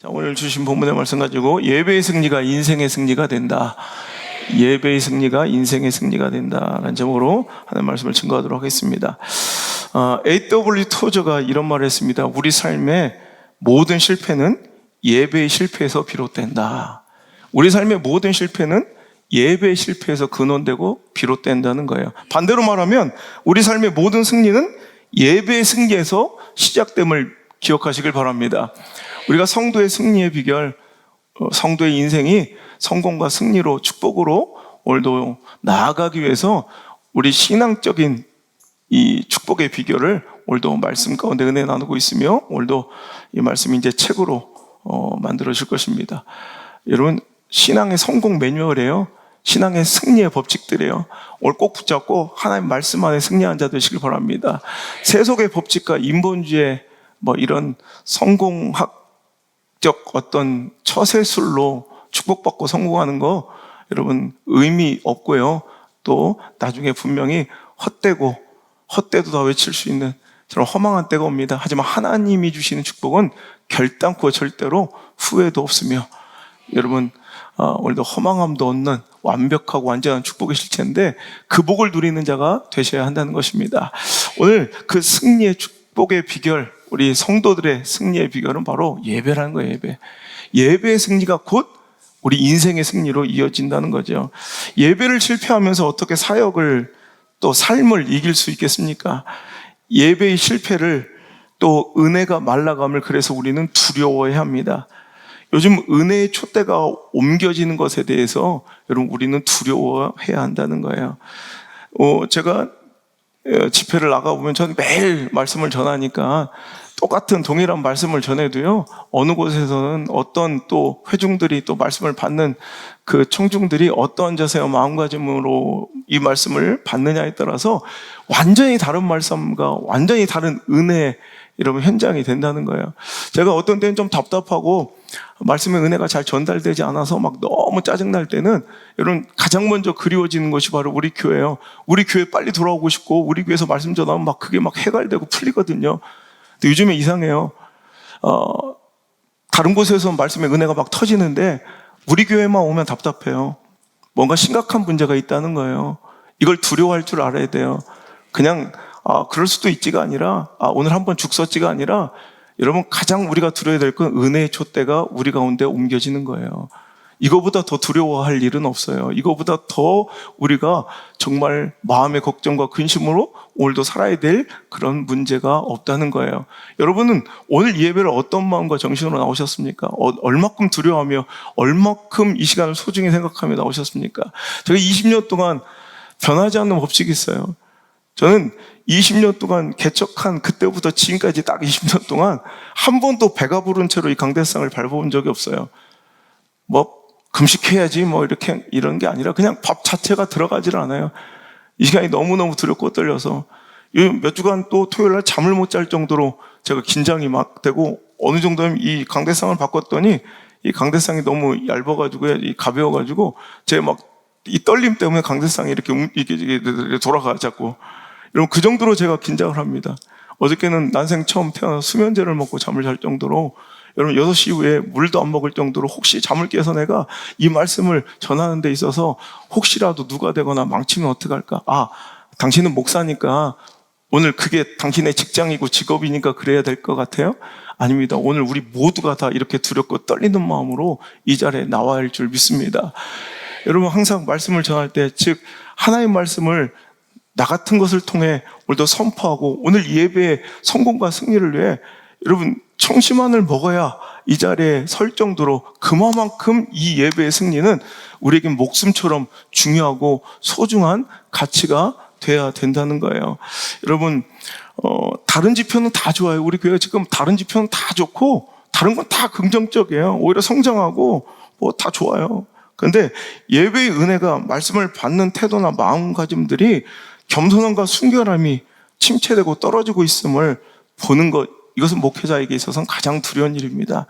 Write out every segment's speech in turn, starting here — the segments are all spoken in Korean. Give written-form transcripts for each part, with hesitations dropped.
자, 오늘 주신 본문의 말씀 가지고 예배의 승리가 인생의 승리가 된다. 예배의 승리가 인생의 승리가 된다라는 점으로 하나님 말씀을 증거하도록 하겠습니다. A.W. 토저가 이런 말을 했습니다. 우리 삶의 모든 실패는 예배의 실패에서 비롯된다. 우리 삶의 모든 실패는 예배의 실패에서 근원되고 비롯된다는 거예요. 반대로 말하면 우리 삶의 모든 승리는 예배의 승리에서 시작됨을 기억하시길 바랍니다. 우리가 성도의 승리의 비결, 성도의 인생이 성공과 승리로 축복으로 오늘도 나아가기 위해서 우리 신앙적인 이 축복의 비결을 오늘도 말씀 가운데 은혜 나누고 있으며 오늘도 이 말씀이 이제 책으로 만들어질 것입니다. 여러분, 신앙의 성공 매뉴얼이에요. 신앙의 승리의 법칙들이에요. 오늘 꼭 붙잡고 하나님 말씀 안에 승리한 자 되시길 바랍니다. 세속의 법칙과 인본주의 이런 성공학적 어떤 처세술로 축복받고 성공하는 거 여러분 의미 없고요. 또 나중에 분명히 헛되도 다 외칠 수 있는 저런 허망한 때가 옵니다. 하지만 하나님이 주시는 축복은 결단코 절대로 후회도 없으며 여러분 오늘도 허망함도 없는 완벽하고 완전한 축복의 실체인데 그 복을 누리는 자가 되셔야 한다는 것입니다. 오늘 그 승리의 축복의 비결, 우리 성도들의 승리의 비결은 바로 예배라는 거예요. 예배의 승리가 곧 우리 인생의 승리로 이어진다는 거죠. 예배를 실패하면서 어떻게 사역을 또 삶을 이길 수 있겠습니까? 예배의 실패를 또 은혜가 말라감을 그래서 우리는 두려워해야 합니다. 요즘 은혜의 촛대가 옮겨지는 것에 대해서 여러분 우리는 두려워해야 한다는 거예요. 제가 집회를 나가보면 저는 매일 말씀을 전하니까 똑같은 동일한 말씀을 전해도요, 어느 곳에서는 어떤 또 회중들이 또 말씀을 받는 그 청중들이 어떤 자세와 마음가짐으로 이 말씀을 받느냐에 따라서 완전히 다른 말씀과 완전히 다른 은혜 이러면 현장이 된다는 거예요. 제가 어떤 때는 좀 답답하고 말씀의 은혜가 잘 전달되지 않아서 막 너무 짜증날 때는 여러분 가장 먼저 그리워지는 것이 바로 우리 교회예요. 우리 교회 빨리 돌아오고 싶고 우리 교회에서 말씀 전하면 막 그게 막 해갈되고 풀리거든요. 근데 요즘에 이상해요. 다른 곳에서 말씀의 은혜가 막 터지는데 우리 교회만 오면 답답해요. 뭔가 심각한 문제가 있다는 거예요. 이걸 두려워할 줄 알아야 돼요. 그냥 그럴 수도 있지가 아니라 오늘 한번 죽 썼지가 아니라 여러분 가장 우리가 두려워야 될 건 은혜의 촛대가 우리 가운데 옮겨지는 거예요. 이거보다 더 두려워할 일은 없어요. 이거보다 더 우리가 정말 마음의 걱정과 근심으로 오늘도 살아야 될 그런 문제가 없다는 거예요. 여러분은 오늘 예배를 어떤 마음과 정신으로 나오셨습니까? 얼마큼 두려워하며 얼마큼 이 시간을 소중히 생각하며 나오셨습니까? 제가 20년 동안 변하지 않는 법칙이 있어요. 저는 20년 동안 개척한 그때부터 지금까지 딱 20년 동안 한 번도 배가 부른 채로 이 강대상을 밟아본 적이 없어요. 금식해야지 이렇게 이런 게 아니라 그냥 밥 자체가 들어가질 않아요. 이 시간이 너무너무 두렵고 떨려서 몇 주간 또 토요일날 잠을 못 잘 정도로 제가 긴장이 막 되고 어느 정도면 이 강대상을 바꿨더니 이 강대상이 너무 얇아가지고 가벼워가지고 제가 막 이 떨림 때문에 강대상이 이렇게 돌아가 자꾸 여러분 그 정도로 제가 긴장을 합니다. 어저께는 난생 처음 태어나서 수면제를 먹고 잠을 잘 정도로 여러분 6시 이후에 물도 안 먹을 정도로 혹시 잠을 깨서 내가 이 말씀을 전하는 데 있어서 혹시라도 누가 되거나 망치면 어떡할까? 당신은 목사니까 오늘 그게 당신의 직장이고 직업이니까 그래야 될 것 같아요? 아닙니다. 오늘 우리 모두가 다 이렇게 두렵고 떨리는 마음으로 이 자리에 나와야 할 줄 믿습니다. 여러분 항상 말씀을 전할 때 즉 하나님의 말씀을 나 같은 것을 통해 오늘도 선포하고 오늘 예배의 성공과 승리를 위해 여러분 청심환을 먹어야 이 자리에 설 정도로 그만큼 이 예배의 승리는 우리에겐 목숨처럼 중요하고 소중한 가치가 돼야 된다는 거예요. 여러분 다른 지표는 다 좋아요. 우리 교회가 지금 다른 지표는 다 좋고 다른 건 다 긍정적이에요. 오히려 성장하고 다 좋아요. 그런데 예배의 은혜가 말씀을 받는 태도나 마음가짐들이 겸손함과 순결함이 침체되고 떨어지고 있음을 보는 것, 이것은 목회자에게 있어서는 가장 두려운 일입니다.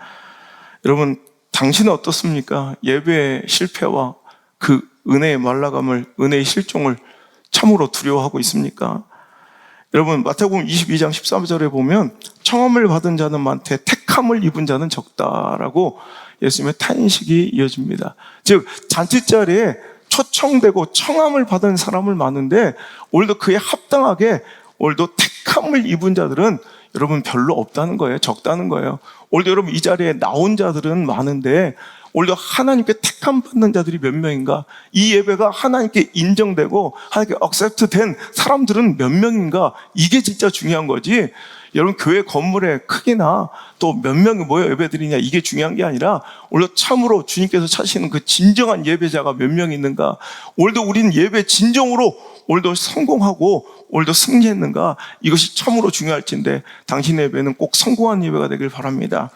여러분, 당신은 어떻습니까? 예배의 실패와 그 은혜의 말라감을, 은혜의 실종을 참으로 두려워하고 있습니까? 여러분 마태복음 22장 13절에 보면 청함을 받은 자는 많되 택함을 입은 자는 적다라고 예수님의 탄식이 이어집니다. 즉 잔치자리에 초청되고 청함을 받은 사람을 많은데 오늘도 그에 합당하게 오늘도 택함을 입은 자들은 여러분 별로 없다는 거예요. 적다는 거예요. 오늘도 여러분 이 자리에 나온 자들은 많은데 오늘도 하나님께 택함 받는 자들이 몇 명인가? 이 예배가 하나님께 인정되고 하나님께 accept 된 사람들은 몇 명인가? 이게 진짜 중요한 거지. 여러분 교회 건물의 크기나 또 몇 명이 모여 예배드리냐 이게 중요한 게 아니라 오늘도 참으로 주님께서 찾으시는 그 진정한 예배자가 몇 명 있는가? 오늘도 우리는 예배 진정으로 오늘도 성공하고 오늘도 승리했는가? 이것이 참으로 중요할진데 당신의 예배는 꼭 성공한 예배가 되길 바랍니다.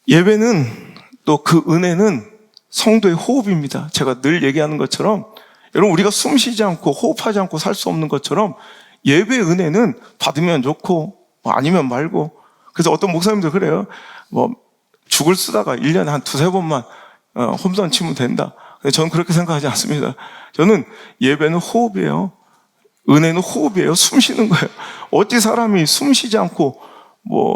예배는 또 그 은혜는 성도의 호흡입니다. 제가 늘 얘기하는 것처럼 여러분 우리가 숨 쉬지 않고 호흡하지 않고 살 수 없는 것처럼 예배의 은혜는 받으면 좋고 아니면 말고. 그래서 어떤 목사님들 그래요. 죽을 쓰다가 1년에 한 2-3번만 홈런 치면 된다. 저는 그렇게 생각하지 않습니다. 저는 예배는 호흡이에요. 은혜는 호흡이에요. 숨 쉬는 거예요. 어찌 사람이 숨 쉬지 않고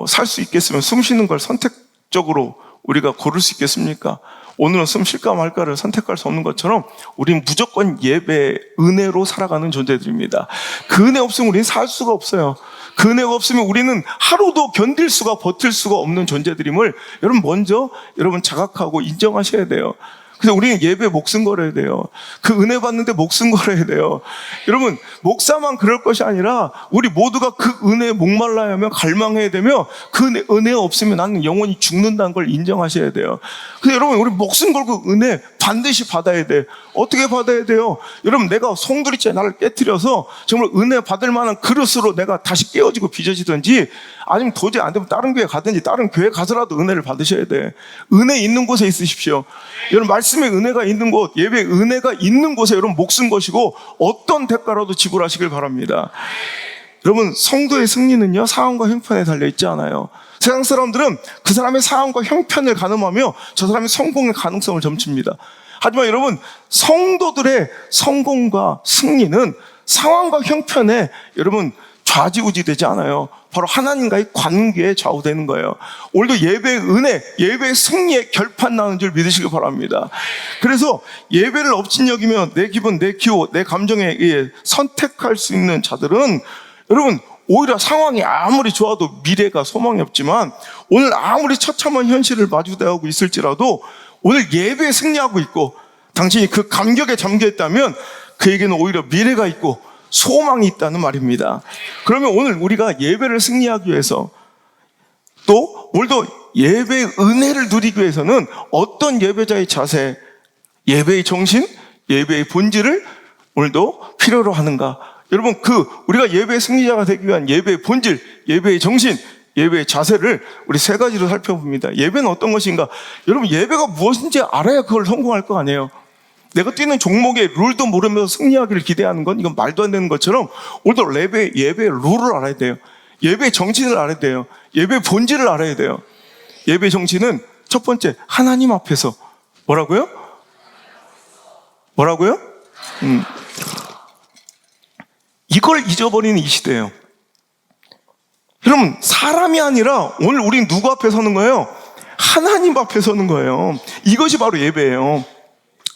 살 수 있겠으면 숨 쉬는 걸 선택적으로 우리가 고를 수 있겠습니까? 오늘은 숨 쉴까 말까를 선택할 수 없는 것처럼 우리는 무조건 예배, 은혜로 살아가는 존재들입니다. 그 은혜 없으면 우리는 살 수가 없어요. 그 은혜가 없으면 우리는 하루도 견딜 수가, 버틸 수가 없는 존재들임을 여러분 먼저 여러분 자각하고 인정하셔야 돼요. 그래서 우리는 예배에 목숨 걸어야 돼요. 그 은혜 받는데 목숨 걸어야 돼요. 여러분 목사만 그럴 것이 아니라 우리 모두가 그 은혜에 목말라야 하며 갈망해야 되며 그 은혜 없으면 나는 영원히 죽는다는 걸 인정하셔야 돼요. 그래서 여러분 우리 목숨 걸고 은혜 반드시 받아야 돼. 어떻게 받아야 돼요? 여러분 내가 송두리째 나를 깨트려서 정말 은혜 받을 만한 그릇으로 내가 다시 깨어지고 빚어지든지 아니면 도저히 안 되면 다른 교회 가든지 다른 교회 가서라도 은혜를 받으셔야 돼. 은혜 있는 곳에 있으십시오. 여러분 말씀의 은혜가 있는 곳, 예배의 은혜가 있는 곳에 여러분 목숨 거시고 어떤 대가라도 지불하시길 바랍니다. 여러분 성도의 승리는요 상황과 형편에 달려있지 않아요. 세상 사람들은 그 사람의 상황과 형편을 가늠하며 저 사람의 성공의 가능성을 점칩니다. 하지만 여러분 성도들의 성공과 승리는 상황과 형편에 여러분 좌지우지 되지 않아요. 바로 하나님과의 관계에 좌우되는 거예요. 오늘도 예배의 은혜, 예배의 승리에 결판 나는 줄 믿으시기 바랍니다. 그래서 예배를 업신여기며 내 기분, 내 기호, 내 감정에 의해 선택할 수 있는 자들은 여러분 오히려 상황이 아무리 좋아도 미래가 소망이 없지만 오늘 아무리 처참한 현실을 마주대하고 있을지라도 오늘 예배에 승리하고 있고 당신이 그 감격에 잠겨있다면 그에게는 오히려 미래가 있고 소망이 있다는 말입니다. 그러면 오늘 우리가 예배를 승리하기 위해서 또 오늘도 예배의 은혜를 누리기 위해서는 어떤 예배자의 자세, 예배의 정신, 예배의 본질을 오늘도 필요로 하는가? 여러분 우리가 예배의 승리자가 되기 위한 예배의 본질, 예배의 정신, 예배의 자세를 우리 3가지로 살펴봅니다. 예배는 어떤 것인가? 여러분 예배가 무엇인지 알아야 그걸 성공할 거 아니에요. 내가 뛰는 종목의 룰도 모르면서 승리하기를 기대하는 건 이건 말도 안 되는 것처럼 오늘도 예배의 룰을 알아야 돼요. 예배의 정신을 알아야 돼요. 예배의 본질을 알아야 돼요. 예배의 정신은 첫 번째 하나님 앞에서 뭐라고요? 이걸 잊어버리는 이 시대예요. 여러분 사람이 아니라 오늘 우린 누구 앞에 서는 거예요? 하나님 앞에 서는 거예요. 이것이 바로 예배예요.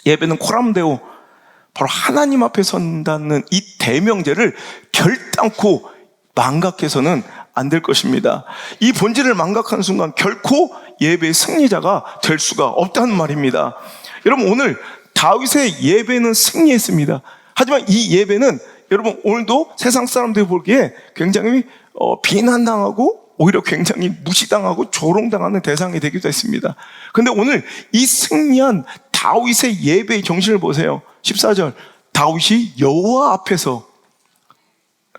예배는 코람데오, 바로 하나님 앞에 선다는 이 대명제를 결단코 망각해서는 안 될 것입니다. 이 본질을 망각하는 순간 결코 예배의 승리자가 될 수가 없다는 말입니다. 여러분 오늘 다윗의 예배는 승리했습니다. 하지만 이 예배는 여러분 오늘도 세상 사람들이 보기에 굉장히 비난당하고 오히려 굉장히 무시당하고 조롱당하는 대상이 되기도 했습니다. 그런데 오늘 이 승리한 다윗의 예배의 정신을 보세요. 14절 다윗이 여호와 앞에서,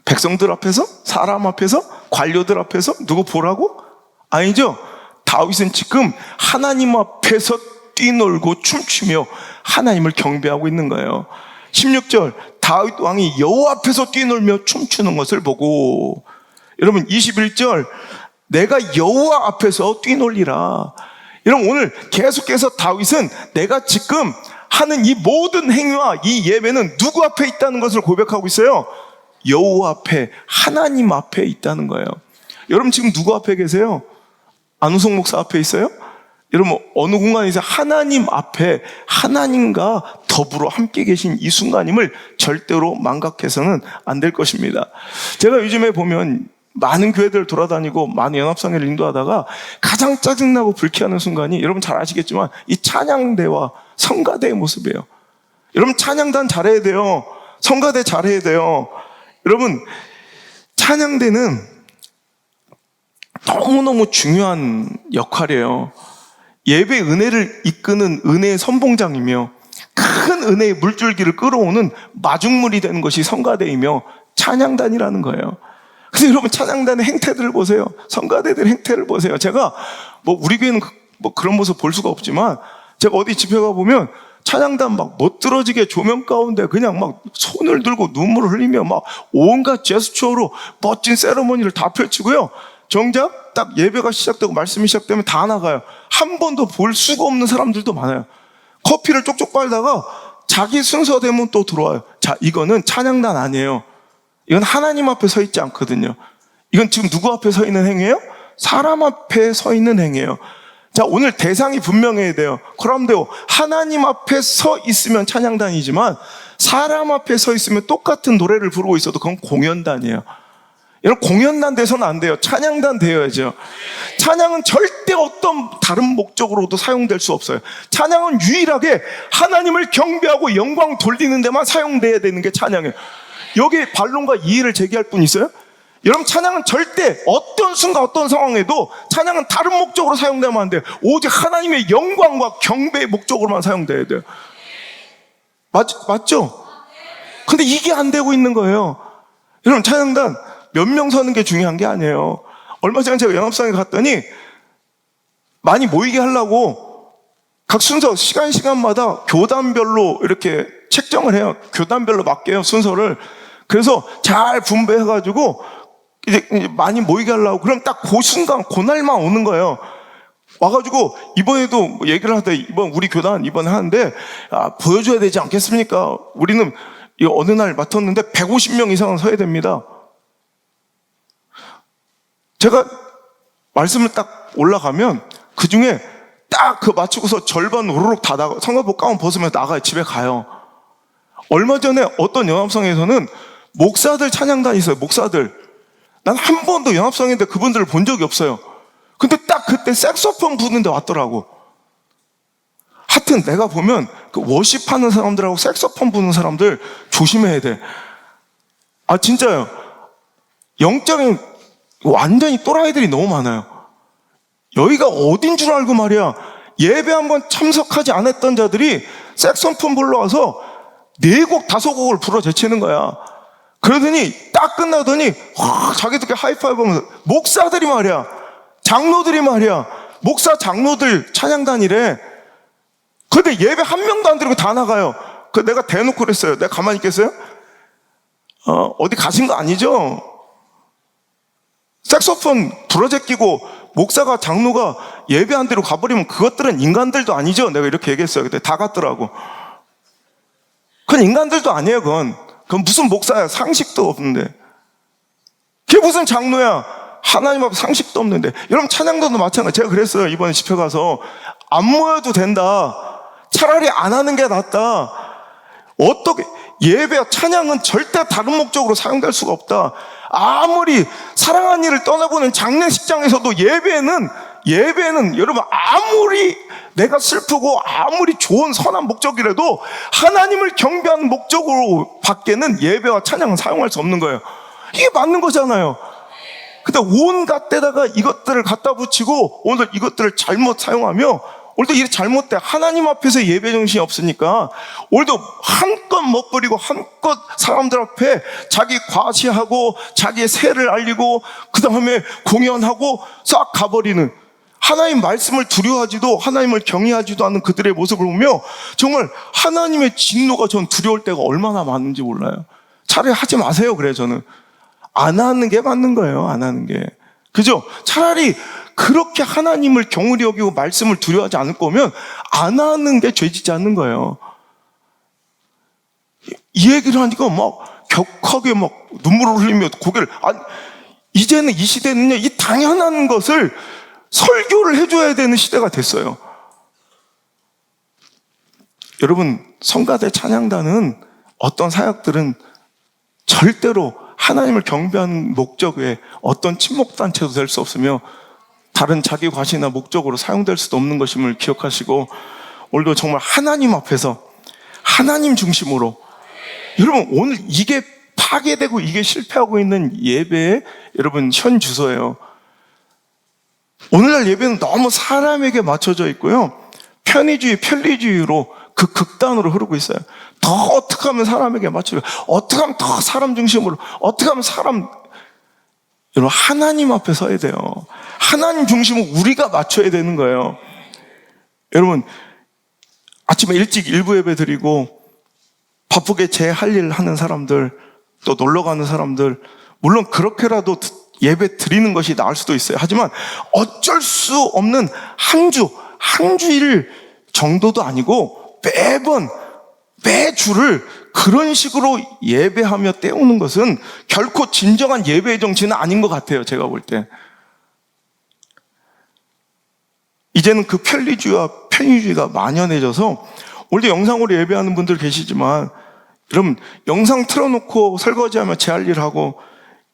백성들 앞에서, 사람 앞에서, 관료들 앞에서 누구 보라고? 아니죠. 다윗은 지금 하나님 앞에서 뛰놀고 춤추며 하나님을 경배하고 있는 거예요. 16절 다윗 왕이 여호와 앞에서 뛰놀며 춤추는 것을 보고, 여러분 21절 내가 여호와 앞에서 뛰놀리라. 여러분 오늘 계속해서 다윗은 내가 지금 하는 이 모든 행위와 이 예배는 누구 앞에 있다는 것을 고백하고 있어요? 여호와 앞에, 하나님 앞에 있다는 거예요. 여러분 지금 누구 앞에 계세요? 안우성 목사 앞에 있어요? 여러분 어느 공간에서 하나님 앞에 하나님과 더불어 함께 계신 이 순간임을 절대로 망각해서는 안 될 것입니다. 제가 요즘에 보면 많은 교회들 돌아다니고 많은 연합성회를 인도하다가 가장 짜증나고 불쾌하는 순간이 여러분 잘 아시겠지만 이 찬양대와 성가대의 모습이에요. 여러분 찬양단 잘해야 돼요. 성가대 잘해야 돼요. 여러분 찬양대는 너무너무 중요한 역할이에요. 예배 은혜를 이끄는 은혜의 선봉장이며 큰 은혜의 물줄기를 끌어오는 마중물이 되는 것이 성가대이며 찬양단이라는 거예요. 그래서 여러분 찬양단의 행태들을 보세요. 성가대들 행태를 보세요. 제가 우리 교회는 그런 모습 볼 수가 없지만 제가 어디 집회 가보면 찬양단 막 멋들어지게 조명 가운데 그냥 막 손을 들고 눈물을 흘리며 막 온갖 제스처로 멋진 세레머니를 다 펼치고요. 정작 딱 예배가 시작되고 말씀이 시작되면 다 나가요. 한 번도 볼 수가 없는 사람들도 많아요. 커피를 쪽쪽 빨다가 자기 순서 되면 또 들어와요. 자, 이거는 찬양단 아니에요. 이건 하나님 앞에 서 있지 않거든요. 이건 지금 누구 앞에 서 있는 행위예요? 사람 앞에 서 있는 행위예요. 자, 오늘 대상이 분명해야 돼요. 그런데요, 하나님 앞에 서 있으면 찬양단이지만 사람 앞에 서 있으면 똑같은 노래를 부르고 있어도 그건 공연단이에요. 여러분 공연단 돼서는 안 돼요. 찬양단 되어야죠. 찬양은 절대 어떤 다른 목적으로도 사용될 수 없어요. 찬양은 유일하게 하나님을 경배하고 영광 돌리는 데만 사용돼야 되는 게 찬양이에요. 여기에 반론과 이의를 제기할 분 있어요? 여러분 찬양은 절대 어떤 순간 어떤 상황에도 찬양은 다른 목적으로 사용되면 안 돼요. 오직 하나님의 영광과 경배의 목적으로만 사용돼야 돼요. 맞죠? 근데 이게 안 되고 있는 거예요. 여러분 찬양단 몇 명 서는 게 중요한 게 아니에요. 얼마 전에 제가 연합성에 갔더니 많이 모이게 하려고 각 순서 시간마다 교단별로 이렇게 책정을 해요. 교단별로 맡겨요, 순서를. 그래서 잘 분배해가지고 이제 많이 모이게 하려고. 그럼 딱 그 순간, 그날만 오는 거예요. 와가지고 이번에도 얘기를 하다 이번 우리 교단 이번에 하는데 보여줘야 되지 않겠습니까? 우리는 이 어느 날 맡았는데 150명 이상은 서야 됩니다. 제가 말씀을 딱 올라가면 그 중에 딱 그 마치고서 절반 오르륵 다 나가, 성가복 가운 벗으면 나가요. 집에 가요. 얼마 전에 어떤 연합성에서는 목사들 찬양단이 있어요. 목사들. 난 한 번도 연합성인데 그분들을 본 적이 없어요. 근데 딱 그때 색소폰 부는데 왔더라고. 하여튼 내가 보면 그 워십하는 사람들하고 색소폰 부는 사람들 조심해야 돼. 진짜요. 영적인 완전히 또라이들이 너무 많아요. 여기가 어딘 줄 알고 말이야. 예배 한번 참석하지 않았던 자들이 색소폰 불러와서 4곡 5곡을 불어 제치는 거야. 그러더니 딱 끝나더니 자기들끼리 하이파이브 하면서 목사들이 말이야, 장로들이 말이야, 목사 장로들 찬양단이래. 근데 예배 한 명도 안 드리고 다 나가요. 내가 대놓고 그랬어요. 내가 가만히 있겠어요? 어디 가신 거 아니죠? 색소폰 불어 제끼고 목사가 장로가 예배 안 드리고 가버리면 그것들은 인간들도 아니죠. 내가 이렇게 얘기했어요. 그때 다 갔더라고. 그건 인간들도 아니에요. 그건 무슨 목사야. 상식도 없는데. 그게 무슨 장로야. 하나님 앞에 상식도 없는데. 여러분 찬양단도 마찬가지. 제가 그랬어요. 이번에 집회 가서 안 모여도 된다. 차라리 안 하는 게 낫다. 어떻게 예배와 찬양은 절대 다른 목적으로 사용될 수가 없다. 아무리 사랑하는 이를 떠나보는 장례식장에서도 예배는 여러분 아무리 내가 슬프고 아무리 좋은 선한 목적이라도 하나님을 경배하는 목적으로 밖에는 예배와 찬양은 사용할 수 없는 거예요. 이게 맞는 거잖아요. 근데 온갖 데다가 이것들을 갖다 붙이고 오늘 이것들을 잘못 사용하며 오늘도 이렇게 잘못돼. 하나님 앞에서 예배 정신이 없으니까 오늘도 한껏 멋부리고 한껏 사람들 앞에 자기 과시하고 자기의 세를 알리고 그 다음에 공연하고 싹 가버리는, 하나님 말씀을 두려워하지도 하나님을 경외하지도 않는 그들의 모습을 보며 정말 하나님의 진노가 전 두려울 때가 얼마나 많은지 몰라요. 차라리 하지 마세요. 그래 저는 안 하는 게 맞는 거예요. 안 하는 게. 그죠? 차라리 그렇게 하나님을 경홀히 여기고 말씀을 두려워하지 않을 거면 안 하는 게 죄지지 않는 거예요. 이 얘기를 하니까 막 격하게 막 눈물을 흘리며 고개를, 이제는 이 시대는요, 이 당연한 것을 설교를 해줘야 되는 시대가 됐어요. 여러분, 성가대 찬양단은 어떤 사역들은 절대로 하나님을 경배하는 목적 외에 어떤 친목단체도 될 수 없으며 다른 자기 과시나 목적으로 사용될 수도 없는 것임을 기억하시고, 오늘도 정말 하나님 앞에서 하나님 중심으로, 여러분 오늘 이게 파괴되고 이게 실패하고 있는 예배의 여러분 현 주소예요. 오늘날 예배는 너무 사람에게 맞춰져 있고요, 편의주의, 편리주의로 그 극단으로 흐르고 있어요. 더 어떻게 하면 사람에게 맞춰요, 어떻게 하면 더 사람 중심으로, 어떻게 하면 사람, 여러분 하나님 앞에 서야 돼요. 하나님 중심으로 우리가 맞춰야 되는 거예요. 여러분 아침에 일찍 일부 예배 드리고 바쁘게 제 할 일 하는 사람들, 또 놀러 가는 사람들, 물론 그렇게라도 예배 드리는 것이 나을 수도 있어요. 하지만 어쩔 수 없는 한 주일 정도도 아니고 매주를 그런 식으로 예배하며 때우는 것은 결코 진정한 예배의 정치는 아닌 것 같아요. 제가 볼 때. 이제는 그 편리주의와 편의주의가 만연해져서, 오늘도 영상으로 예배하는 분들 계시지만, 여러분 영상 틀어놓고 설거지하며 제 할 일 하고,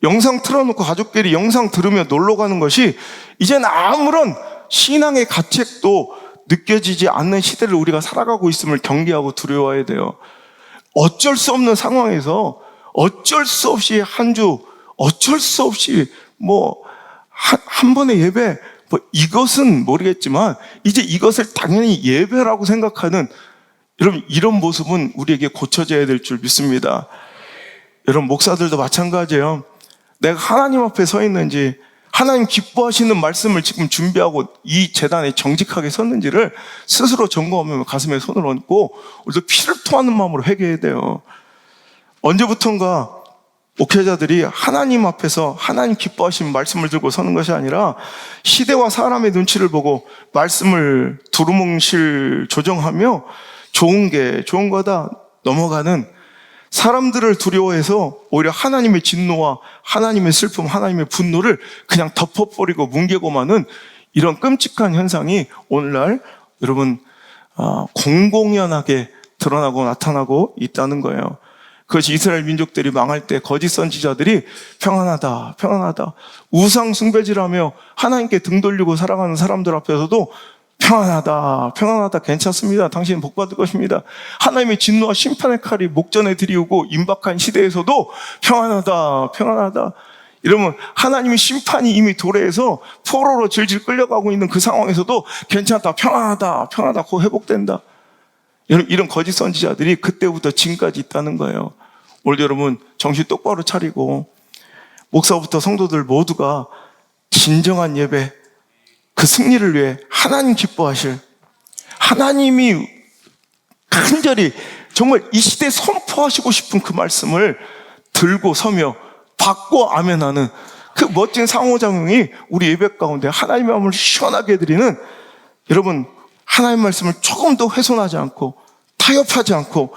영상 틀어놓고 가족끼리 영상 들으며 놀러 가는 것이 이제는 아무런 신앙의 가책도 느껴지지 않는 시대를 우리가 살아가고 있음을 경계하고 두려워해야 돼요. 어쩔 수 없는 상황에서 어쩔 수 없이 한 주, 어쩔 수 없이 한 번의 예배, 이것은 모르겠지만 이제 이것을 당연히 예배라고 생각하는, 여러분 이런 모습은 우리에게 고쳐져야 될 줄 믿습니다. 여러분 목사들도 마찬가지예요. 내가 하나님 앞에 서 있는지, 하나님 기뻐하시는 말씀을 지금 준비하고 이 재단에 정직하게 섰는지를 스스로 점검하며 가슴에 손을 얹고 우리도 피를 토하는 마음으로 회개해야 돼요. 언제부턴가 목회자들이 하나님 앞에서 하나님 기뻐하시는 말씀을 들고 서는 것이 아니라 시대와 사람의 눈치를 보고 말씀을 두루뭉실 조정하며 좋은 거다 넘어가는, 사람들을 두려워해서 오히려 하나님의 진노와 하나님의 슬픔, 하나님의 분노를 그냥 덮어버리고 뭉개고마는 이런 끔찍한 현상이 오늘날 여러분 공공연하게 드러나고 나타나고 있다는 거예요. 그것이 이스라엘 민족들이 망할 때 거짓 선지자들이 평안하다, 평안하다, 우상 숭배질하며 하나님께 등 돌리고 살아가는 사람들 앞에서도 평안하다, 평안하다, 괜찮습니다, 당신은 복받을 것입니다, 하나님의 진노와 심판의 칼이 목전에 들이오고 임박한 시대에서도 평안하다, 평안하다, 이러면 하나님의 심판이 이미 도래해서 포로로 질질 끌려가고 있는 그 상황에서도 괜찮다, 평안하다, 평안하다, 곧 회복된다, 이런 거짓 선지자들이 그때부터 지금까지 있다는 거예요. 오늘 여러분 정신 똑바로 차리고 목사부터 성도들 모두가 진정한 예배, 그 승리를 위해 하나님 기뻐하실, 하나님이 간절히 정말 이 시대에 선포하시고 싶은 그 말씀을 들고 서며 받고 아멘하는 그 멋진 상호작용이 우리 예배 가운데 하나님의 마음을 시원하게 해드리는, 여러분 하나님의 말씀을 조금도 훼손하지 않고 타협하지 않고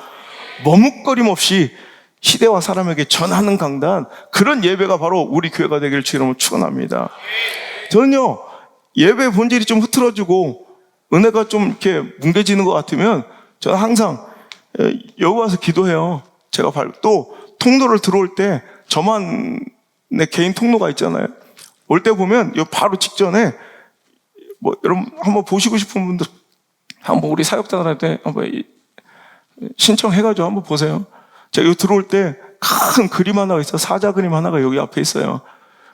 머뭇거림 없이 시대와 사람에게 전하는 강단, 그런 예배가 바로 우리 교회가 되기를 주 이름으로 축원합니다. 저는요, 예배 본질이 좀 흐트러지고 은혜가 좀 이렇게 뭉개지는 것 같으면 저는 항상 여기 와서 기도해요. 제가 또 통로를 들어올 때 저만 내 개인 통로가 있잖아요. 올 때 보면 요 바로 직전에 여러분 한번 보시고 싶은 분들 한번 우리 사역자들한테 한번 신청해가지고 한번 보세요. 제가 여기 들어올 때 큰 그림 하나가 있어요. 사자 그림 하나가 여기 앞에 있어요.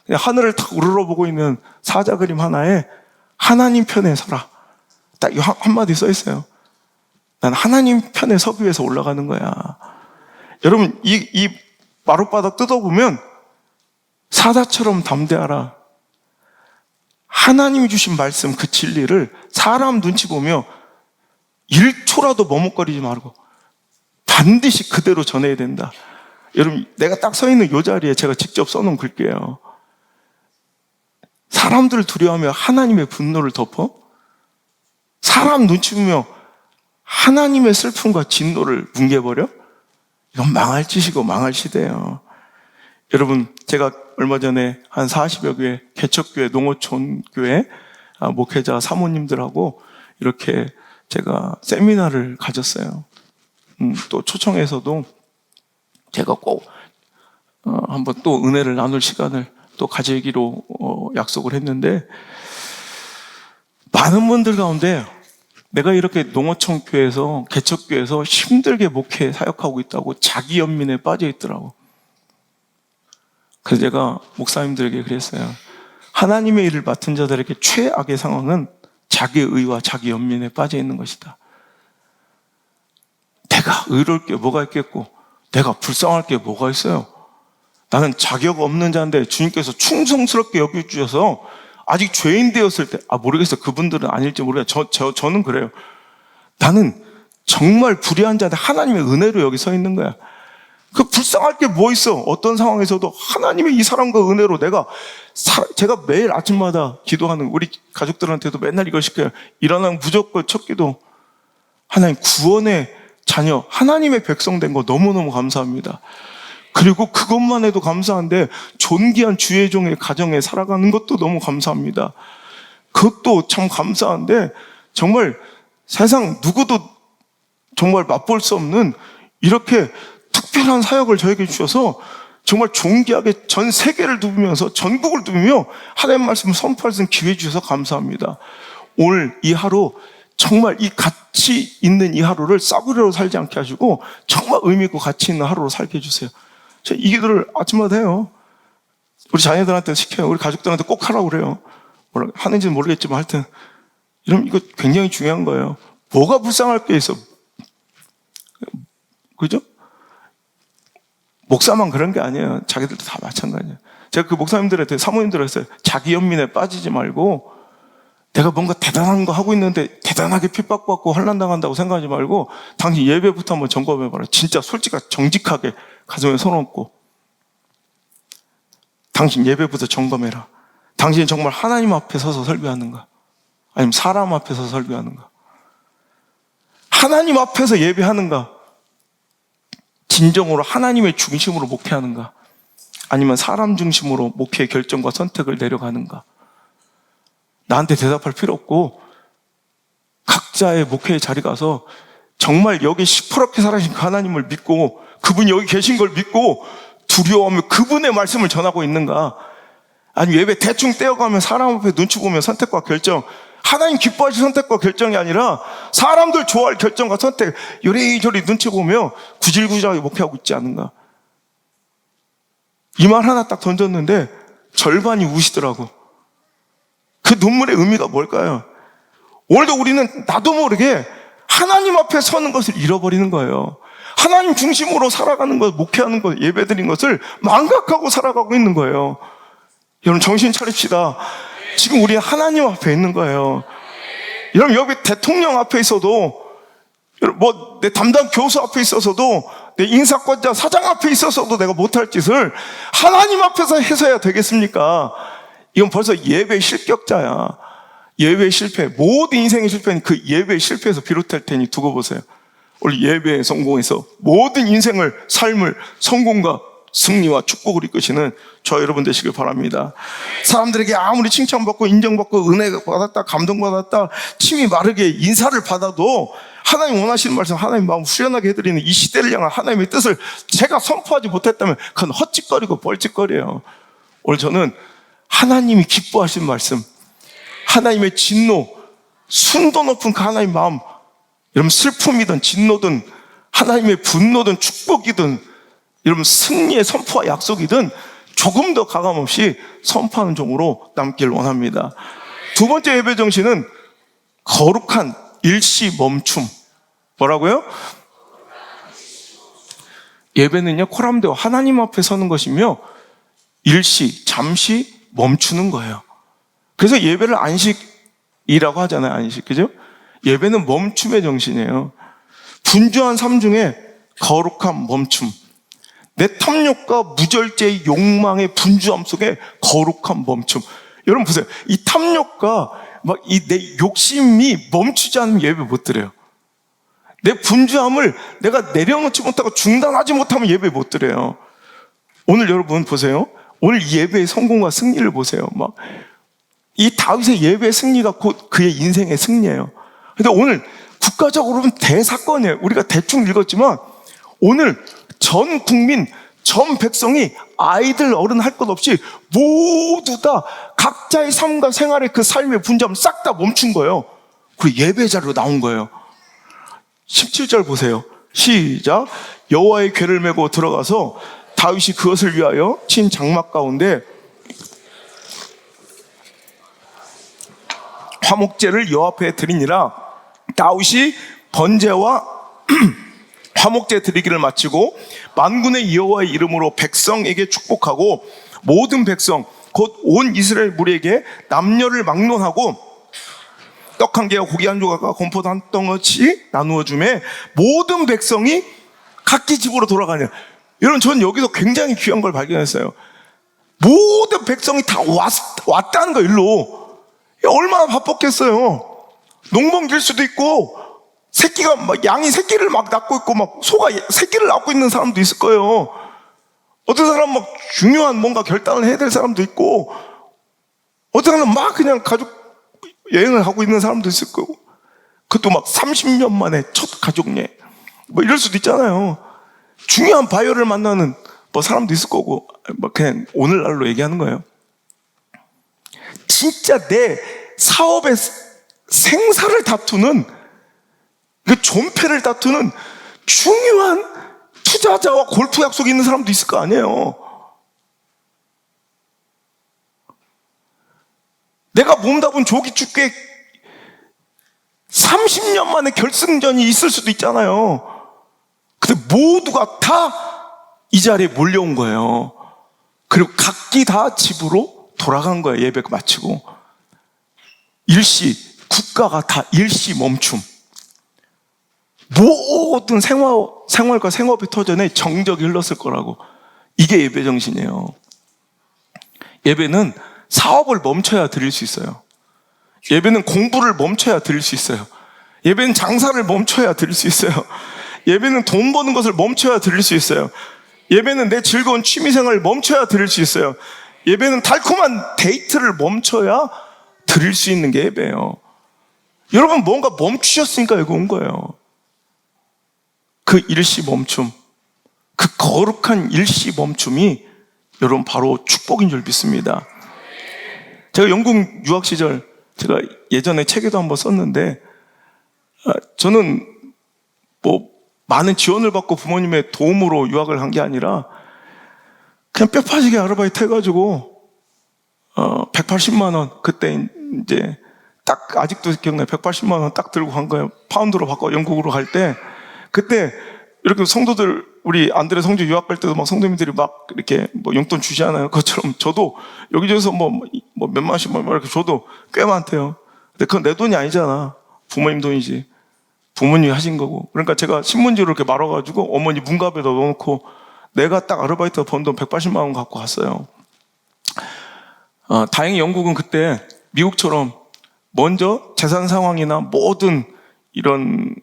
그냥 하늘을 탁 우러러보고 있는 사자 그림 하나에 하나님 편에 서라, 딱 이 한마디 써 있어요. 난 하나님 편에 서기 위해서 올라가는 거야. 여러분 이 마룻바닥 뜯어보면 사자처럼 담대하라. 하나님이 주신 말씀, 그 진리를 사람 눈치 보며 1초라도 머뭇거리지 말고 반드시 그대로 전해야 된다. 여러분 내가 딱 서 있는 이 자리에 제가 직접 써놓은 글게요. 사람들을 두려워하며 하나님의 분노를 덮어 사람 눈치 보며 하나님의 슬픔과 진노를 뭉개버려? 이건 망할 짓이고 망할 시대예요. 여러분, 제가 얼마 전에 한 40여 교회, 개척교회, 농어촌 교회 목회자 사모님들하고 이렇게 제가 세미나를 가졌어요. 또 초청해서도 제가 꼭 한번 또 은혜를 나눌 시간을 또 가지기로 약속을 했는데, 많은 분들 가운데 내가 이렇게 농어촌 교회에서, 개척교회에서 힘들게 목회 사역하고 있다고 자기 연민에 빠져 있더라고. 그래서 제가 목사님들에게 그랬어요. 하나님의 일을 맡은 자들에게 최악의 상황은 자기 의와 자기 연민에 빠져 있는 것이다. 내가 의로울 게 뭐가 있겠고 내가 불쌍할 게 뭐가 있어요. 나는 자격 없는 자인데 주님께서 충성스럽게 여겨주셔서 아직 죄인 되었을 때, 모르겠어요. 그분들은 아닐지 모르겠어요. 저는 그래요. 나는 정말 불의한 자인데 하나님의 은혜로 여기 서 있는 거야. 그 불쌍할 게 뭐 있어. 어떤 상황에서도 하나님의 이 사랑과 은혜로 제가 매일 아침마다 기도하는 우리 가족들한테도 맨날 이걸 시켜요. 일어나면 무조건 첫 기도, 하나님 구원의 자녀, 하나님의 백성 된 거 너무너무 감사합니다. 그리고 그것만 해도 감사한데 존귀한 주의 종의 가정에 살아가는 것도 너무 감사합니다. 그것도 참 감사한데, 정말 세상 누구도 정말 맛볼 수 없는 이렇게 특별한 사역을 저에게 주셔서 정말 존귀하게 전 세계를 누비면서 전국을 누비며 하나님 말씀을 선포할 수 있는 기회 주셔서 감사합니다. 오늘 이 하루 정말 이 가치 있는 이 하루를 싸구려로 살지 않게 하시고 정말 의미 있고 가치 있는 하루로 살게 해주세요. 제가 이 기도를 아침마다 해요. 우리 자녀들한테 시켜요. 우리 가족들한테 꼭 하라고 그래요. 하는지는 모르겠지만 하여튼 이거 굉장히 중요한 거예요. 뭐가 불쌍할 게 있어? 그죠? 목사만 그런 게 아니에요. 자기들도 다 마찬가지예요. 제가 그 목사님들한테, 사모님들한테 했어요. 자기 연민에 빠지지 말고 내가 뭔가 대단한 거 하고 있는데 대단하게 핍박받고 환난당한다고 생각하지 말고 당신 예배부터 한번 점검해봐라. 진짜 솔직하게 정직하게 가정에 손 얹고 당신 예배부터 점검해라. 당신이 정말 하나님 앞에 서서 설교하는가? 아니면 사람 앞에 서서 설교하는가? 하나님 앞에서 예배하는가? 진정으로 하나님의 중심으로 목회하는가? 아니면 사람 중심으로 목회의 결정과 선택을 내려가는가? 나한테 대답할 필요 없고 각자의 목회의 자리 가서 정말 여기 시퍼렇게 살아계신 그 하나님을 믿고 그분이 여기 계신 걸 믿고 두려워하며 그분의 말씀을 전하고 있는가? 아니면 예배 대충 떼어가면 사람 앞에 눈치 보며 선택과 결정, 하나님 기뻐하실 선택과 결정이 아니라 사람들 좋아할 결정과 선택, 요리조리 눈치 보며 구질구질하게 목회하고 있지 않은가? 이 말 하나 딱 던졌는데 절반이 우시더라고. 그 눈물의 의미가 뭘까요? 오늘도 우리는 나도 모르게 하나님 앞에 서는 것을 잃어버리는 거예요. 하나님 중심으로 살아가는 것, 목회하는 것, 예배드린 것을 망각하고 살아가고 있는 거예요. 여러분 정신 차립시다. 지금 우리 하나님 앞에 있는 거예요. 여러분 여기 대통령 앞에 있어도, 내 담당 교수 앞에 있어서도, 내 인사권자 사장 앞에 있어서도 내가 못할 짓을 하나님 앞에서 해서야 되겠습니까? 이건 벌써 예배 실격자야. 예배 실패, 모든 인생의 실패는 그 예배 실패에서 비롯될 테니 두고 보세요. 우리 예배에 성공해서 모든 인생을, 삶을 성공과 승리와 축복을 이끄시는 저 여러분 되시길 바랍니다. 사람들에게 아무리 칭찬받고 인정받고 은혜 받았다, 감동받았다, 침이 마르게 인사를 받아도 하나님 원하시는 말씀, 하나님 마음 후련하게 해드리는 이 시대를 향한 하나님의 뜻을 제가 선포하지 못했다면 그건 헛짓거리고 뻘짓거리예요. 오늘 저는 하나님이 기뻐하시는 말씀, 하나님의 진노, 순도 높은 그 하나님 마음, 여러분 슬픔이든 진노든 하나님의 분노든 축복이든 여러분 승리의 선포와 약속이든 조금 더 가감없이 선포하는 종으로 남길 원합니다. 두 번째 예배 정신은 거룩한 일시 멈춤. 뭐라고요? 예배는요, 코람데오 하나님 앞에 서는 것이며 일시, 잠시 멈추는 거예요. 그래서 예배를 안식이라고 하잖아요. 안식, 그죠? 예배는 멈춤의 정신이에요. 분주한 삶 중에 거룩한 멈춤. 내 탐욕과 무절제의 욕망의 분주함 속에 거룩한 멈춤. 여러분 보세요. 이 탐욕과 내 욕심이 멈추지 않으면 예배 못 드려요. 내 분주함을 내가 내려놓지 못하고 중단하지 못하면 예배 못 드려요. 오늘 여러분 보세요. 오늘 이 예배의 성공과 승리를 보세요. 막 이 다윗의 예배의 승리가 곧 그의 인생의 승리예요. 근데 오늘 국가적으로는 대사건이에요. 우리가 대충 읽었지만 오늘 전 국민, 전 백성이 아이들 어른 할 것 없이 모두 다 각자의 삶과 생활의 그 삶의 분주함 싹 다 멈춘 거예요. 그리고 예배 자리로 나온 거예요. 17절 보세요. 시작. 여호와의 궤를 메고 들어가서 다윗이 그것을 위하여 친 장막 가운데 화목제를 여호와 앞에 드리니라. 다윗이 번제와 화목제 드리기를 마치고 만군의 여호와의 이름으로 백성에게 축복하고 모든 백성 곧 온 이스라엘 무리에게 남녀를 막론하고 떡 한 개와 고기 한 조각과 건포도 한 덩어치 나누어 주매 모든 백성이 각기 집으로 돌아가냐. 여러분, 전 여기서 굉장히 귀한 걸 발견했어요. 모든 백성이 다 왔다는 거. 일로 얼마나 바빴겠어요. 농번기일 수도 있고 새끼가 막 양이 새끼를 막 낳고 있고 막 소가 새끼를 낳고 있는 사람도 있을 거예요. 어떤 사람은 막 중요한 뭔가 결단을 해야 될 사람도 있고 어떤 사람은 막 그냥 가족 여행을 하고 있는 사람도 있을 거고 그것도 막 30년 만에 첫 가족 여행 뭐 이럴 수도 있잖아요. 중요한 바이오를 만나는 뭐 사람도 있을 거고 뭐 그냥 오늘날로 얘기하는 거예요. 진짜 내 사업의 생사를 다투는 그 존폐를 다투는 중요한 투자자와 골프 약속이 있는 사람도 있을 거 아니에요. 내가 몸담은 조기 축구에 30년 만에 결승전이 있을 수도 있잖아요. 근데 모두가 다 이 자리에 몰려온 거예요. 그리고 각기 다 집으로 돌아간 거예요. 예배 마치고. 일시, 국가가 다 일시 멈춤. 모든 생활과 생업의 터전에 정적이 흘렀을 거라고. 이게 예배 정신이에요. 예배는 사업을 멈춰야 드릴 수 있어요. 예배는 공부를 멈춰야 드릴 수 있어요. 예배는 장사를 멈춰야 드릴 수 있어요. 예배는 돈 버는 것을 멈춰야 드릴 수 있어요. 예배는 내 즐거운 취미생활을 멈춰야 드릴 수 있어요. 예배는 달콤한 데이트를 멈춰야 드릴 수 있는 게 예배예요. 여러분, 뭔가 멈추셨으니까 여기 온 거예요. 그 일시 멈춤, 그 거룩한 일시 멈춤이 여러분 바로 축복인 줄 믿습니다. 제가 영국 유학 시절 제가 예전에 책에도 한번 썼는데 저는 뭐 많은 지원을 받고 부모님의 도움으로 유학을 한 게 아니라 그냥 뼈 빠지게 아르바이트 해가지고 180만 원 그때 이제 딱 아직도 기억나요. 180만 원 딱 들고 간 거예요. 파운드로 바꿔 영국으로 갈 때 그때 이렇게 성도들 우리 안드레 성주 유학 갈 때도 막 성도님들이 막 이렇게 뭐 용돈 주시잖아요. 그것처럼 저도 여기저기서 뭐 몇만 원씩 뭐 이렇게 줘도 꽤 많대요. 근데 그건 내 돈이 아니잖아. 부모님 돈이지. 부모님이 하신 거고. 그러니까 제가 신문지로 이렇게 말아가지고 어머니 문갑에다 넣어놓고 내가 딱 아르바이트 번 돈 180만 원 갖고 갔어요. 다행히 영국은 그때 미국처럼 먼저 재산 상황이나 모든 이런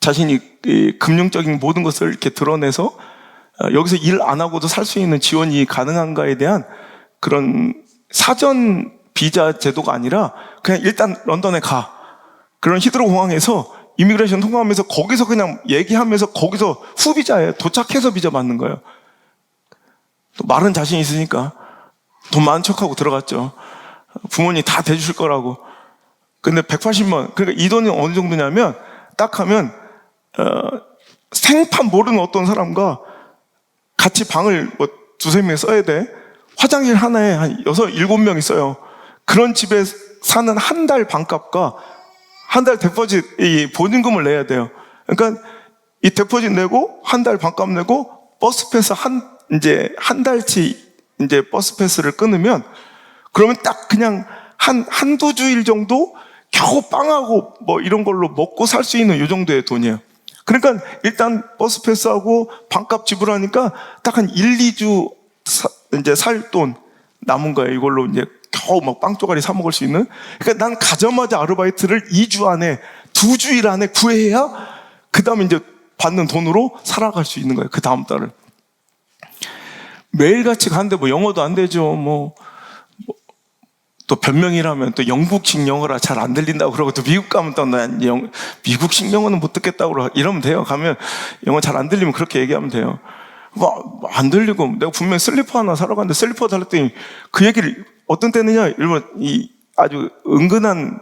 자신이 금융적인 모든 것을 이렇게 드러내서 여기서 일 안 하고도 살 수 있는 지원이 가능한가에 대한 그런 사전 비자 제도가 아니라 그냥 일단 런던에 가. 그런 히드로 공항에서 이미그레이션 통과하면서 거기서 그냥 얘기하면서 거기서 후비자에 도착해서 비자 받는 거예요. 또 말은 자신 있으니까 돈 많은 척하고 들어갔죠. 부모님 다 대주실 거라고. 근데 180만 원. 그러니까 이 돈이 어느 정도냐면 딱 하면 생판 모르는 어떤 사람과 같이 방을 뭐 두세 명이 써야 돼. 화장실 하나에 한 6, 7명 있어요. 그런 집에 사는 한 달 방값과 한 달 데포짓, 이 보증금을 내야 돼요. 그러니까 이 데포짓 내고 한 달 방값 내고 버스 패스 한 달치 이제 버스 패스를 끊으면 그러면 딱 그냥 한두 주일 정도 겨우 빵하고 뭐 이런 걸로 먹고 살 수 있는 이 정도의 돈이에요. 그러니까 일단 버스 패스하고 방값 지불하니까 딱 한 1, 2주 이제 살 돈 남은 거예요. 이걸로 이제 겨우 막 빵 쪼가리 사 먹을 수 있는. 그러니까 난 가자마자 아르바이트를 2주 안에 2주일 안에 구해야 그 다음에 이제 받는 돈으로 살아갈 수 있는 거예요. 그 다음 달을. 매일같이 가는데 뭐 영어도 안 되죠. 또 변명이라면 또 영국식 영어라 잘 안 들린다고 그러고, 또 미국 가면 또 난 미국식 영어는 못 듣겠다고 그러고 이러면 돼요. 가면 영어 잘 안 들리면 그렇게 얘기하면 돼요. 안 들리고 내가 분명히 슬리퍼 하나 사러 갔는데 슬리퍼 달랬더니 그 얘기를 어떤 때느냐, 일본 이 아주 은근한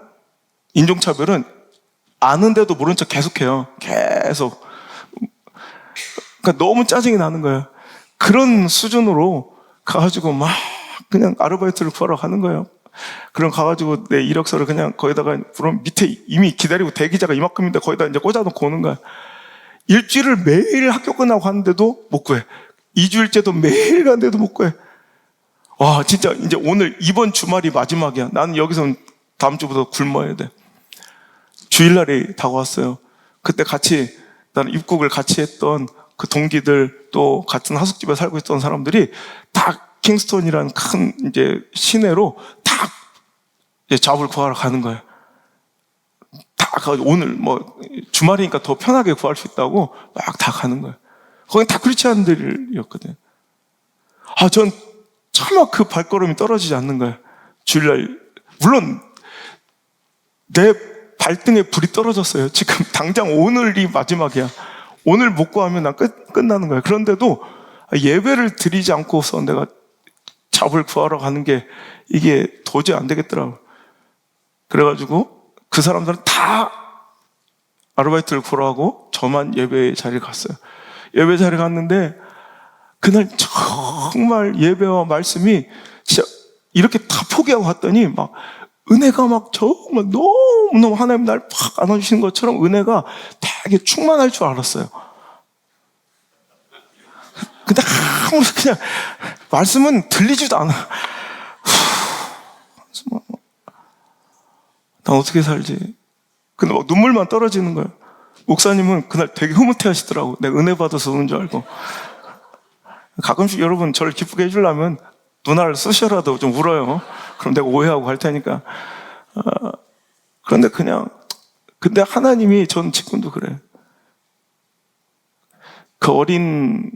인종차별은 아는데도 모른 척 계속해요. 계속. 그러니까 너무 짜증이 나는 거예요. 그런 수준으로 가가지고 막 그냥 아르바이트를 구하러 가는 거예요. 그럼 가가지고 내 이력서를 그냥 거기다가, 그럼 밑에 이미 기다리고 대기자가 이만큼인데 거기다 이제 꽂아놓고 오는 거야. 일주일을 매일 학교 끝나고 가는데도 못 구해. 2주일째도 매일 가는데도 못 구해. 와, 진짜 이제 오늘 이번 주말이 마지막이야. 나는 여기서 다음 주부터 굶어야 돼. 주일날이 다가왔어요. 그때 같이, 나는 입국을 같이 했던 그 동기들, 또 같은 하숙집에 살고 있던 사람들이 다 킹스턴이라는 큰 이제 시내로 다 이제 잡을 구하러 가는 거예요. 다 오늘 뭐 주말이니까 더 편하게 구할 수 있다고 막 다 가는 거예요. 거긴 다 크리스찬들이었거든. 전 차마 그 발걸음이 떨어지지 않는 거예요. 주일날, 물론 내 발등에 불이 떨어졌어요. 지금 당장 오늘이 마지막이야. 오늘 못 구하면 난 끝나는 거야. 그런데도 예배를 드리지 않고서 내가 잡을 구하러 가는 게 이게 도저히 안 되겠더라고. 그래가지고 그 사람들은 다 아르바이트를 구하러 가고 저만 예배 자리에 갔어요. 예배 자리에 갔는데 그날 정말 예배와 말씀이 진짜 이렇게 다 포기하고 갔더니 막 은혜가 막 정말 너무너무 하나님 날 팍 안아주시는 것처럼 은혜가 되게 충만할 줄 알았어요. 근데 아무리 그냥 말씀은 들리지도 않아. 난 어떻게 살지? 근데 막 눈물만 떨어지는 거예요. 목사님은 그날 되게 흐뭇해 하시더라고. 내가 은혜 받아서 오는 줄 알고. 가끔씩 여러분 저를 기쁘게 해주려면 누나를 쓰셔라도 좀 울어요. 그럼 내가 오해하고 갈 테니까. 그런데 근데 하나님이, 전 지금도 그래. 그 어린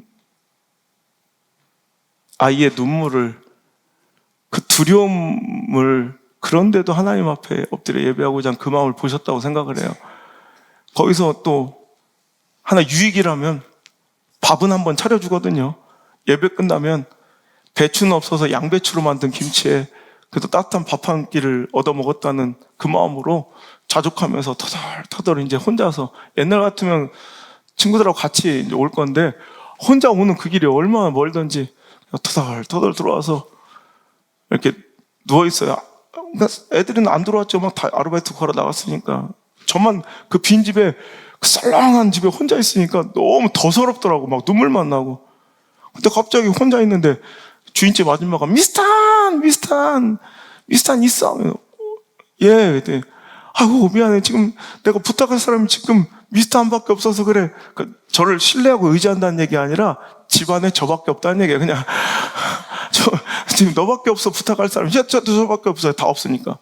아이의 눈물을, 그 두려움을, 그런데도 하나님 앞에 엎드려 예배하고자 한 그 마음을 보셨다고 생각을 해요. 거기서 또 하나 유익이라면 밥은 한번 차려주거든요. 예배 끝나면 배추는 없어서 양배추로 만든 김치에 그래도 따뜻한 밥 한 끼를 얻어 먹었다는 그 마음으로 자족하면서 터덜터덜 이제 혼자서, 옛날 같으면 친구들하고 같이 이제 올 건데 혼자 오는 그 길이 얼마나 멀던지 터덜터덜 들어와서 이렇게 누워있어요. 애들은 안 들어왔죠. 막 다 아르바이트 구하러 나갔으니까. 저만 그 빈 집에, 그 썰렁한 집에 혼자 있으니까 너무 더 서럽더라고. 막 눈물만 나고. 근데 갑자기 혼자 있는데 주인집 아줌마가 미스탄 있어. 예. 그때 아이고 미안해. 지금 내가 부탁할 사람이 지금 미스탄밖에 없어서 그래. 저를 신뢰하고 의지한다는 얘기 아니라 집안에 저밖에 없다는 얘기예요. 그냥 지금 너밖에 없어. 부탁할 사람이 저밖에 없어요. 다 없으니까.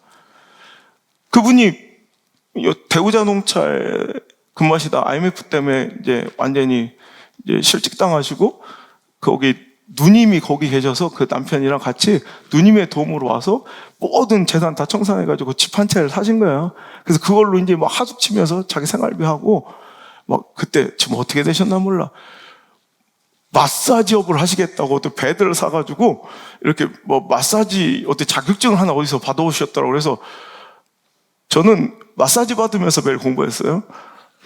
그분이 대우자동차에 근무하시다 IMF 때문에 이제 완전히 이제 실직당하시고, 거기 누님이 거기 계셔서 그 남편이랑 같이 누님의 도움으로 와서 모든 재산 다 청산해가지고 집 한 채를 사신 거예요. 그래서 그걸로 이제 막 하숙 치면서 자기 생활비하고, 막 그때 지금 어떻게 되셨나 몰라. 마사지업을 하시겠다고 또 배드를 사가지고 이렇게 뭐 마사지 어떻게 자격증을 하나 어디서 받아오셨더라고. 그래서 저는 마사지 받으면서 매일 공부했어요.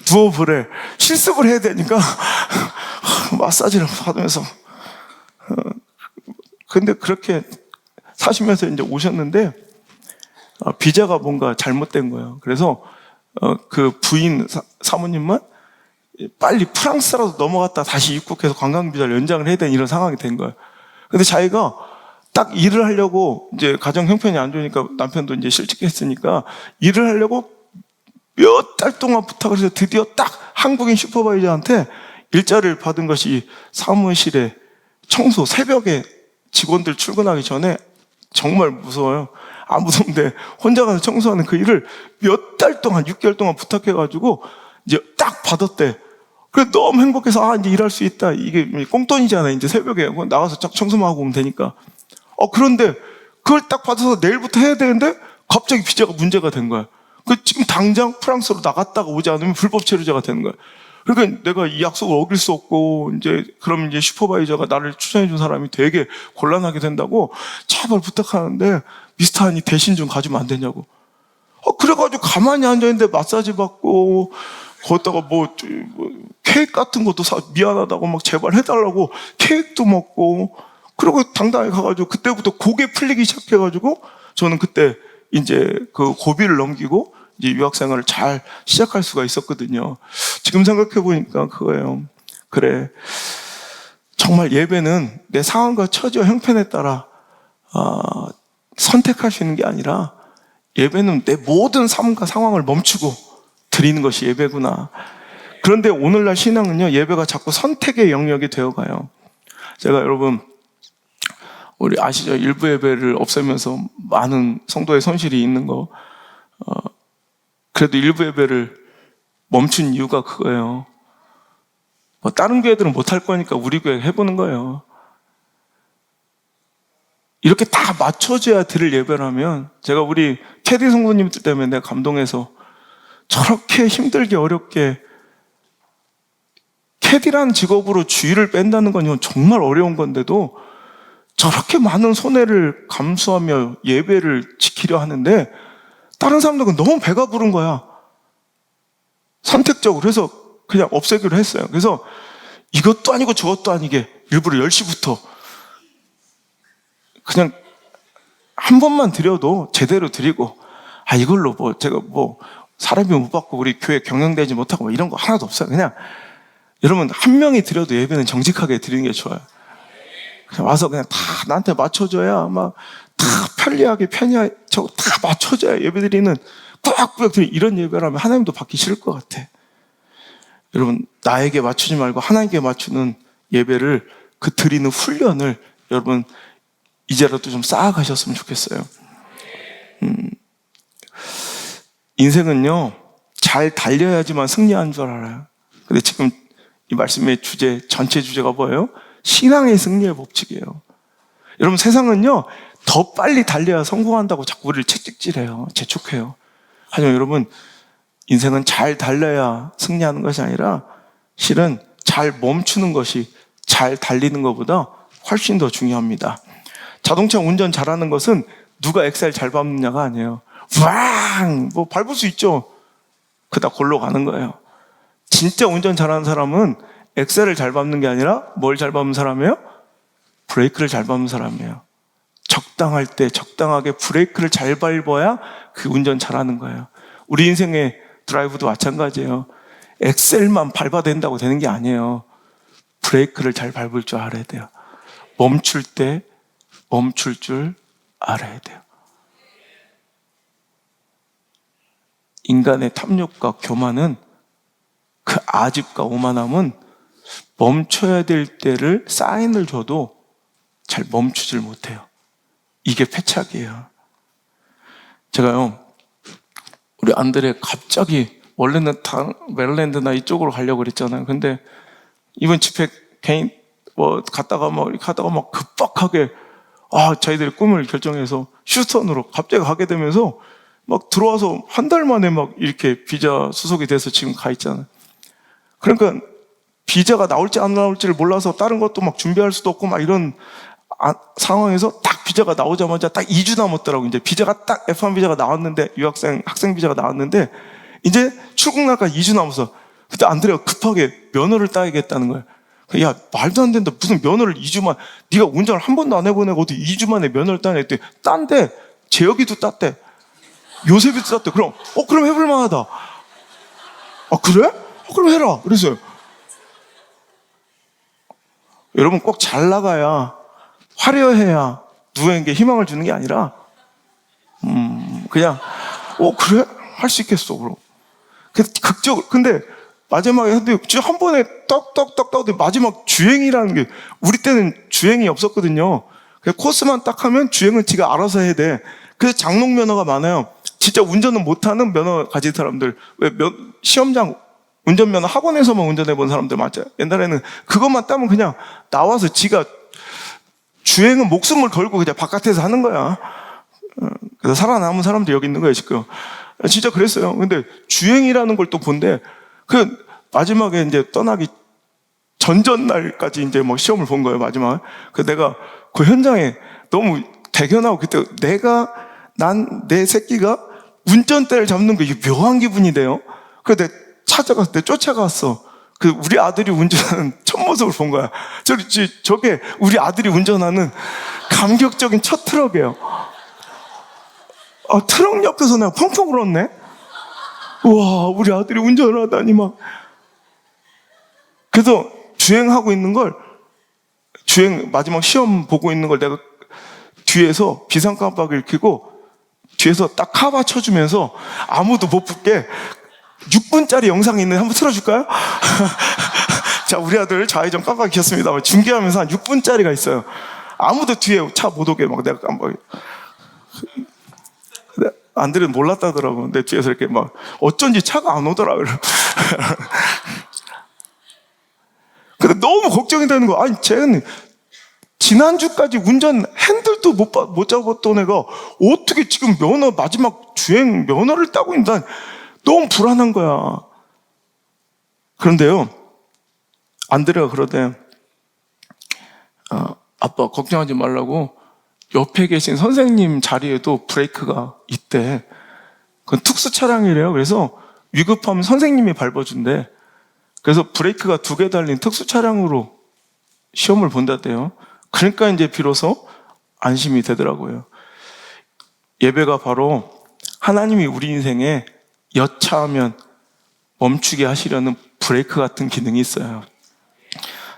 누워보래. 실습을 해야 되니까 마사지를 받으면서. 근데 그렇게 사시면서 이제 오셨는데 비자가 뭔가 잘못된 거예요. 그래서 그 부인 사모님만 빨리 프랑스라도 넘어갔다 다시 입국해서 관광비자를 연장을 해야 되는 이런 상황이 된 거예요. 근데 자기가 딱 일을 하려고, 이제 가정 형편이 안 좋으니까 남편도 이제 실직했으니까 일을 하려고 몇 달 동안 부탁을 해서 드디어 딱 한국인 슈퍼바이저한테 일자리를 받은 것이 사무실에 청소, 새벽에 직원들 출근하기 전에. 정말 무서워요. 아무도 없는데 혼자 가서 청소하는 그 일을 몇 달 동안, 6개월 동안 부탁해가지고 이제 딱 받았대. 그래 너무 행복해서 이제 일할 수 있다. 이게 꽁돈이잖아. 이제 새벽에 나가서 쫙 청소만 하고 오면 되니까. 그런데 그걸 딱 받아서 내일부터 해야 되는데 갑자기 비자가 문제가 된 거야. 지금 당장 프랑스로 나갔다가 오지 않으면 불법 체류자가 되는 거야. 그러니까 내가 이 약속을 어길 수 없고 그럼 이제 슈퍼바이저가 나를 추천해 준 사람이 되게 곤란하게 된다고 제발 부탁하는데 미스터 한이 대신 좀 가주면 안 되냐고. 그래가지고 가만히 앉아있는데 마사지 받고 거기다가 케이크 같은 것도 미안하다고 막 제발 해달라고 케이크도 먹고 그리고 당당하게 가가지고 그때부터 고개 풀리기 시작해가지고 저는 그때 이제 그 고비를 넘기고 이제 유학생활을 잘 시작할 수가 있었거든요. 지금 생각해보니까 그거예요. 그래. 정말 예배는 내 상황과 처지와 형편에 따라 선택할 수 있는 게 아니라 예배는 내 모든 삶과 상황을 멈추고 드리는 것이 예배구나. 그런데 오늘날 신앙은요, 예배가 자꾸 선택의 영역이 되어가요. 제가 여러분, 우리 아시죠? 일부 예배를 없애면서 많은 성도의 손실이 있는 거. 그래도 일부 예배를 멈춘 이유가 그거예요. 다른 교회들은 못할 거니까 우리 교회 해보는 거예요. 이렇게 다 맞춰줘야 드릴 예배라면, 제가 우리 캐디 성도님들 때문에 내가 감동해서 저렇게 힘들게 어렵게 캐디라는 직업으로 주의를 뺀다는 건 이건 정말 어려운 건데도 저렇게 많은 손해를 감수하며 예배를 지키려 하는데 다른 사람들은 너무 배가 부른 거야. 선택적으로. 그래서 그냥 없애기로 했어요. 그래서 이것도 아니고 저것도 아니게 일부러 10시부터 그냥 한 번만 드려도 제대로 드리고 이걸로 제가 사람이 못 받고 우리 교회 경영되지 못하고 이런 거 하나도 없어요. 그냥 여러분 한 명이 드려도 예배는 정직하게 드리는 게 좋아요. 그냥 와서 그냥 다 나한테 맞춰줘야 다 편리하게 저거 다 맞춰줘야 예배드리는 꾸역꾸역 드리는 이런 예배라면 하나님도 받기 싫을 것 같아. 여러분 나에게 맞추지 말고 하나님께 맞추는 예배를 드리는 훈련을 여러분 이제라도 좀 쌓아가셨으면 좋겠어요. 인생은요 잘 달려야지만 승리하는 줄 알아요. 근데 지금 이 말씀의 전체 주제가 뭐예요? 신앙의 승리의 법칙이에요. 여러분 세상은요 더 빨리 달려야 성공한다고 자꾸 우리를 채찍질해요. 재촉해요. 하지만 여러분 인생은 잘 달려야 승리하는 것이 아니라 실은 잘 멈추는 것이 잘 달리는 것보다 훨씬 더 중요합니다. 자동차 운전 잘하는 것은 누가 엑셀 잘 밟느냐가 아니에요. 왕! 밟을 수 있죠. 그다 골로 가는 거예요. 진짜 운전 잘하는 사람은 엑셀을 잘 밟는 게 아니라 뭘 잘 밟는 사람이에요? 브레이크를 잘 밟는 사람이에요. 적당할 때 적당하게 브레이크를 잘 밟아야 그 운전 잘하는 거예요. 우리 인생의 드라이브도 마찬가지예요. 엑셀만 밟아야 된다고 되는 게 아니에요. 브레이크를 잘 밟을 줄 알아야 돼요. 멈출 때 멈출 줄 알아야 돼요. 인간의 탐욕과 교만은 그 아집과 오만함은 멈춰야 될 때를 사인을 줘도 잘 멈추질 못해요. 이게 패착이에요. 제가요, 우리 안드레 갑자기 원래는 메릴랜드나 이쪽으로 가려고 그랬잖아요. 근데 이번 집회 개인 갔다가 이렇게 하다가 급박하게 자기들의 꿈을 결정해서 휴스턴으로 갑자기 가게 되면서 들어와서 한 달 만에 이렇게 비자 수속이 돼서 지금 가 있잖아요. 그러니까 비자가 나올지 안 나올지를 몰라서 다른 것도 준비할 수도 없고 이런 상황에서 딱 비자가 나오자마자 딱 2주 남았더라고요. 이제 비자가 딱 F1 비자가 나왔는데 학생 비자가 나왔는데 이제 출국 날까지 2주 남았어. 그때 안드레가 급하게 면허를 따야겠다는 거예요. 야 말도 안 된다. 무슨 면허를 2주만 네가 운전을 한 번도 안 해보내고 어디 2주 만에 면허를 따냐 했더니 딴데 재혁이도 땄대. 요셉이도 땄대. 그럼 해볼 만하다. 그래? 그럼 해라. 그랬어요. 여러분 꼭 잘 나가야 화려해야 누구에게 희망을 주는 게 아니라 그냥 그래? 할 수 있겠어. 그럼 극적으로. 근데 마지막에 한 번에 떡떡떡 따고 마지막 주행이라는 게 우리 때는 주행이 없었거든요. 그냥 코스만 딱 하면 주행은 지가 알아서 해야 돼. 그래서 장롱 면허가 많아요. 진짜 운전은 못하는 면허 가진 사람들 왜 시험장 운전면허 학원에서만 운전해 본 사람들 맞아요. 옛날에는 그것만 따면 그냥 나와서 지가 주행은 목숨을 걸고 그냥 바깥에서 하는 거야. 그래서 살아남은 사람들이 여기 있는 거예요, 지금. 진짜 그랬어요. 근데 주행이라는 걸 또 본데, 그 마지막에 이제 떠나기 전전날까지 이제 뭐 시험을 본 거예요, 마지막에. 그 내가 그 현장에 너무 대견하고, 그때 내 새끼가 운전대를 잡는 게 묘한 기분이 돼요. 그래서 내가 찾아갔을 때 쫓아갔어. 그 우리 아들이 운전하는 첫 모습을 본 거야. 저게 우리 아들이 운전하는 감격적인 첫 트럭이에요. 트럭 옆에서 내가 펑펑 울었네. 우와, 우리 아들이 운전을 하다니 막. 그래서 주행하고 있는 걸, 마지막 시험 보고 있는 걸 내가 뒤에서 비상깜빡이를 켜고 뒤에서 딱 카바 쳐주면서 아무도 못 붙게 6분짜리 영상이 있는데 한번 틀어줄까요? 자, 우리 아들 좌회전 깜빡이 켰습니다. 중계하면서 한 6분짜리가 있어요. 아무도 뒤에 차 못 오게 막 내가 깜빡이. 안들은 몰랐다더라고. 내 뒤에서 이렇게 막 어쩐지 차가 안 오더라. 근데 너무 걱정이 되는 거야. 아니, 쟤는 지난주까지 운전 핸들도 못 잡았던 애가 어떻게 지금 마지막 주행 면허를 따고 있는데 너무 불안한 거야. 그런데요, 안드레가 그러대. 아빠 걱정하지 말라고 옆에 계신 선생님 자리에도 브레이크가 있대. 그건 특수 차량이래요. 그래서 위급하면 선생님이 밟아준대. 그래서 브레이크가 2개 달린 특수 차량으로 시험을 본다대요. 그러니까 이제 비로소 안심이 되더라고요. 예배가 바로 하나님이 우리 인생에 여차하면 멈추게 하시려는 브레이크 같은 기능이 있어요.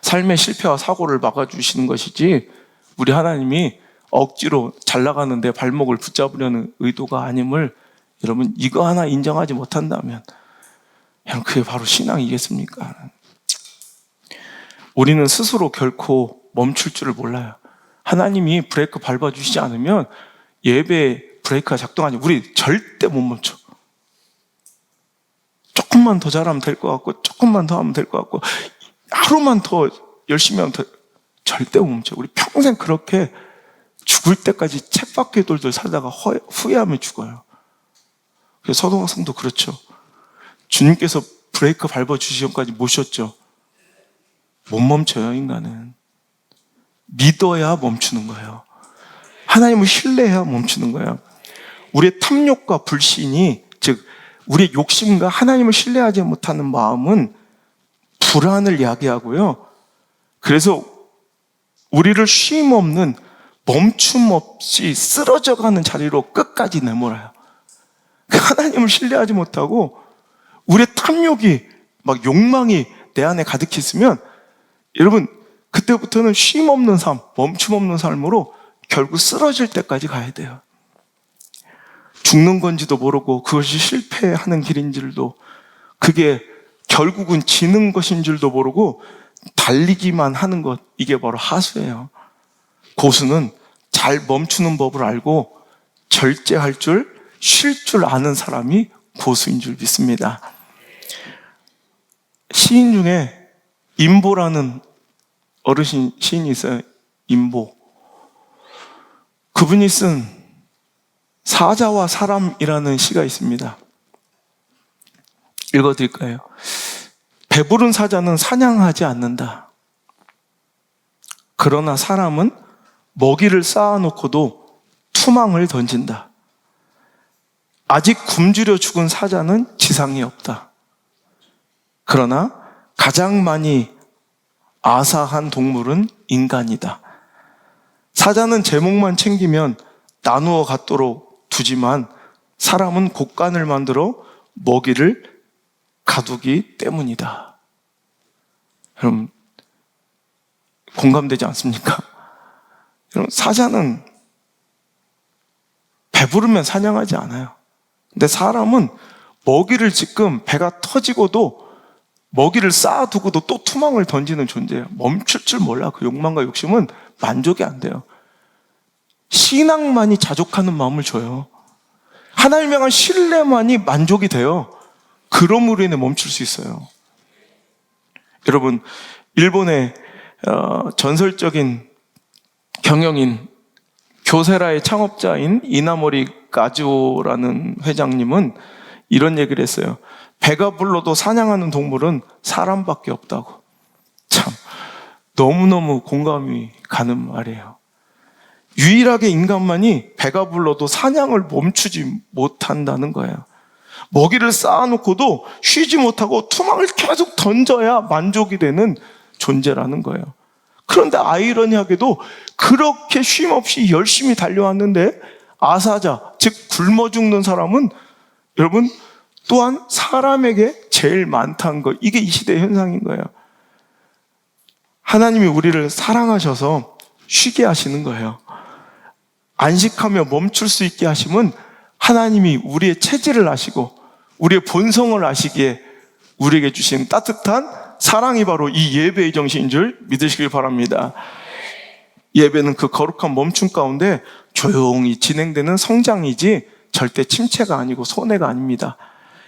삶의 실패와 사고를 막아주시는 것이지, 우리 하나님이 억지로 잘 나가는데 발목을 붙잡으려는 의도가 아님을 여러분, 이거 하나 인정하지 못한다면 그게 바로 신앙이겠습니까? 우리는 스스로 결코 멈출 줄을 몰라요. 하나님이 브레이크 밟아주시지 않으면 예배 브레이크가 작동하지, 우리 절대 못 멈춰. 조금만 더 잘하면 될 것 같고, 조금만 더 하면 될 것 같고, 하루만 더 열심히 하면 절대 못 멈춰. 우리 평생 그렇게 죽을 때까지 쳇바퀴 돌돌 살다가 후회하며 죽어요. 그래서 서동학생도 그렇죠. 주님께서 브레이크 밟아주시기까지 모셨죠. 못 멈춰요, 인간은. 믿어야 멈추는 거예요. 하나님을 신뢰해야 멈추는 거예요. 우리의 탐욕과 불신이, 즉 우리의 욕심과 하나님을 신뢰하지 못하는 마음은 불안을 야기하고요. 그래서 우리를 쉼 없는, 멈춤 없이 쓰러져가는 자리로 끝까지 내몰아요. 하나님을 신뢰하지 못하고 우리의 탐욕이, 막 욕망이 내 안에 가득히 있으면 여러분, 그때부터는 쉼 없는 삶, 멈춤 없는 삶으로 결국 쓰러질 때까지 가야 돼요. 죽는 건지도 모르고, 그것이 실패하는 길인 줄도, 그게 결국은 지는 것인 줄도 모르고 달리기만 하는 것, 이게 바로 하수예요. 고수는 잘 멈추는 법을 알고 절제할 줄, 쉴 줄 아는 사람이 고수인 줄 믿습니다. 시인 중에 임보라는 시인이 있어요. 임보. 그분이 쓴 사자와 사람이라는 시가 있습니다. 읽어드릴까요? 배부른 사자는 사냥하지 않는다. 그러나 사람은 먹이를 쌓아놓고도 투망을 던진다. 아직 굶주려 죽은 사자는 지상에 없다. 그러나 가장 많이 아사한 동물은 인간이다. 사자는 제목만 챙기면 나누어 갖도록 두지만 사람은 곡간을 만들어 먹이를 가두기 때문이다. 여러분, 공감되지 않습니까? 여러분, 사자는 배부르면 사냥하지 않아요. 근데 사람은 먹이를 지금 배가 터지고도 먹이를 쌓아두고도 또 투망을 던지는 존재예요. 멈출 줄 몰라. 그 욕망과 욕심은 만족이 안 돼요. 신앙만이 자족하는 마음을 줘요. 하나님을 향한 신뢰만이 만족이 돼요. 그럼으로 인해 멈출 수 있어요. 여러분, 일본의 전설적인 경영인 교세라의 창업자인 이나모리 가즈오라는 회장님은 이런 얘기를 했어요. 배가 불러도 사냥하는 동물은 사람밖에 없다고. 참 너무너무 공감이 가는 말이에요. 유일하게 인간만이 배가 불러도 사냥을 멈추지 못한다는 거예요. 먹이를 쌓아놓고도 쉬지 못하고 투망을 계속 던져야 만족이 되는 존재라는 거예요. 그런데 아이러니하게도 그렇게 쉼 없이 열심히 달려왔는데 아사자, 즉 굶어 죽는 사람은 여러분 또한 사람에게 제일 많다는 거. 이게 이 시대의 현상인 거예요. 하나님이 우리를 사랑하셔서 쉬게 하시는 거예요. 안식하며 멈출 수 있게 하심은 하나님이 우리의 체질을 아시고 우리의 본성을 아시기에 우리에게 주신 따뜻한 사랑이 바로 이 예배의 정신인 줄 믿으시길 바랍니다. 예배는 그 거룩한 멈춤 가운데 조용히 진행되는 성장이지 절대 침체가 아니고 손해가 아닙니다.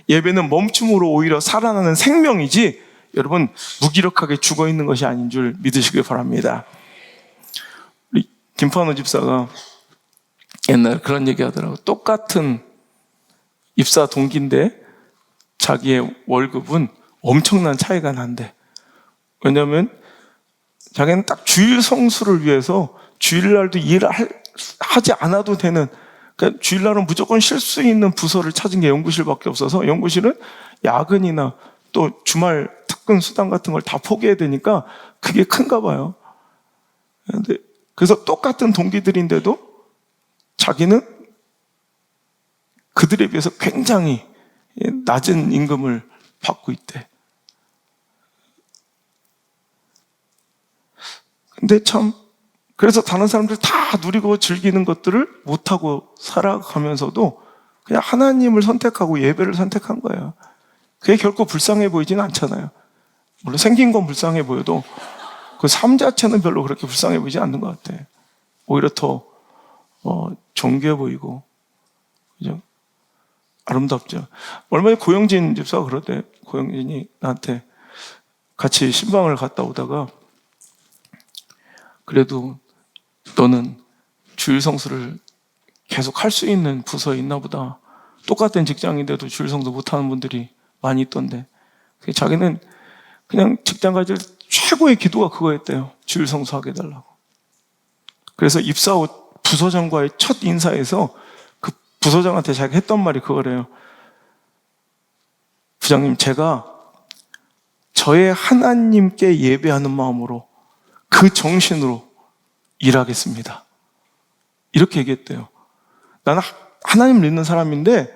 예배는 멈춤으로 오히려 살아나는 생명이지 여러분 무기력하게 죽어있는 것이 아닌 줄 믿으시길 바랍니다. 우리 김판호 집사가 옛날에 그런 얘기 하더라고요. 똑같은 입사 동기인데 자기의 월급은 엄청난 차이가 난대. 왜냐하면 자기는 딱 주일 성수를 위해서 주일날도 일을 하지 않아도 되는, 그러니까 주일날은 무조건 쉴 수 있는 부서를 찾은 게 연구실밖에 없어서 연구실은 야근이나 또 주말 특근 수당 같은 걸 다 포기해야 되니까 그게 큰가 봐요. 그래서 똑같은 동기들인데도 자기는 그들에 비해서 굉장히 낮은 임금을 받고 있대. 근데 참 그래서 다른 사람들 다 누리고 즐기는 것들을 못하고 살아가면서도 그냥 하나님을 선택하고 예배를 선택한 거예요. 그게 결코 불쌍해 보이지는 않잖아요. 물론 생긴 건 불쌍해 보여도 그 삶 자체는 별로 그렇게 불쌍해 보이지 않는 것 같아. 오히려 더 존귀해 보이고 그죠? 아름답죠. 얼마 전에 고영진 집사가 그러대. 고영진이 나한테 같이 신방을 갔다 오다가 그래도 너는 주일 성수를 계속 할 수 있는 부서에 있나 보다. 똑같은 직장인데도 주일 성수 못하는 분들이 많이 있던데 자기는 그냥 직장 가질 최고의 기도가 그거였대요. 주일 성수하게 해달라고. 그래서 입사 후 부서장과의 첫 인사에서 그 부서장한테 자기가 했던 말이 그거래요. 부장님, 제가 저의 하나님께 예배하는 마음으로 그 정신으로 일하겠습니다. 이렇게 얘기했대요. 나는 하나님 믿는 사람인데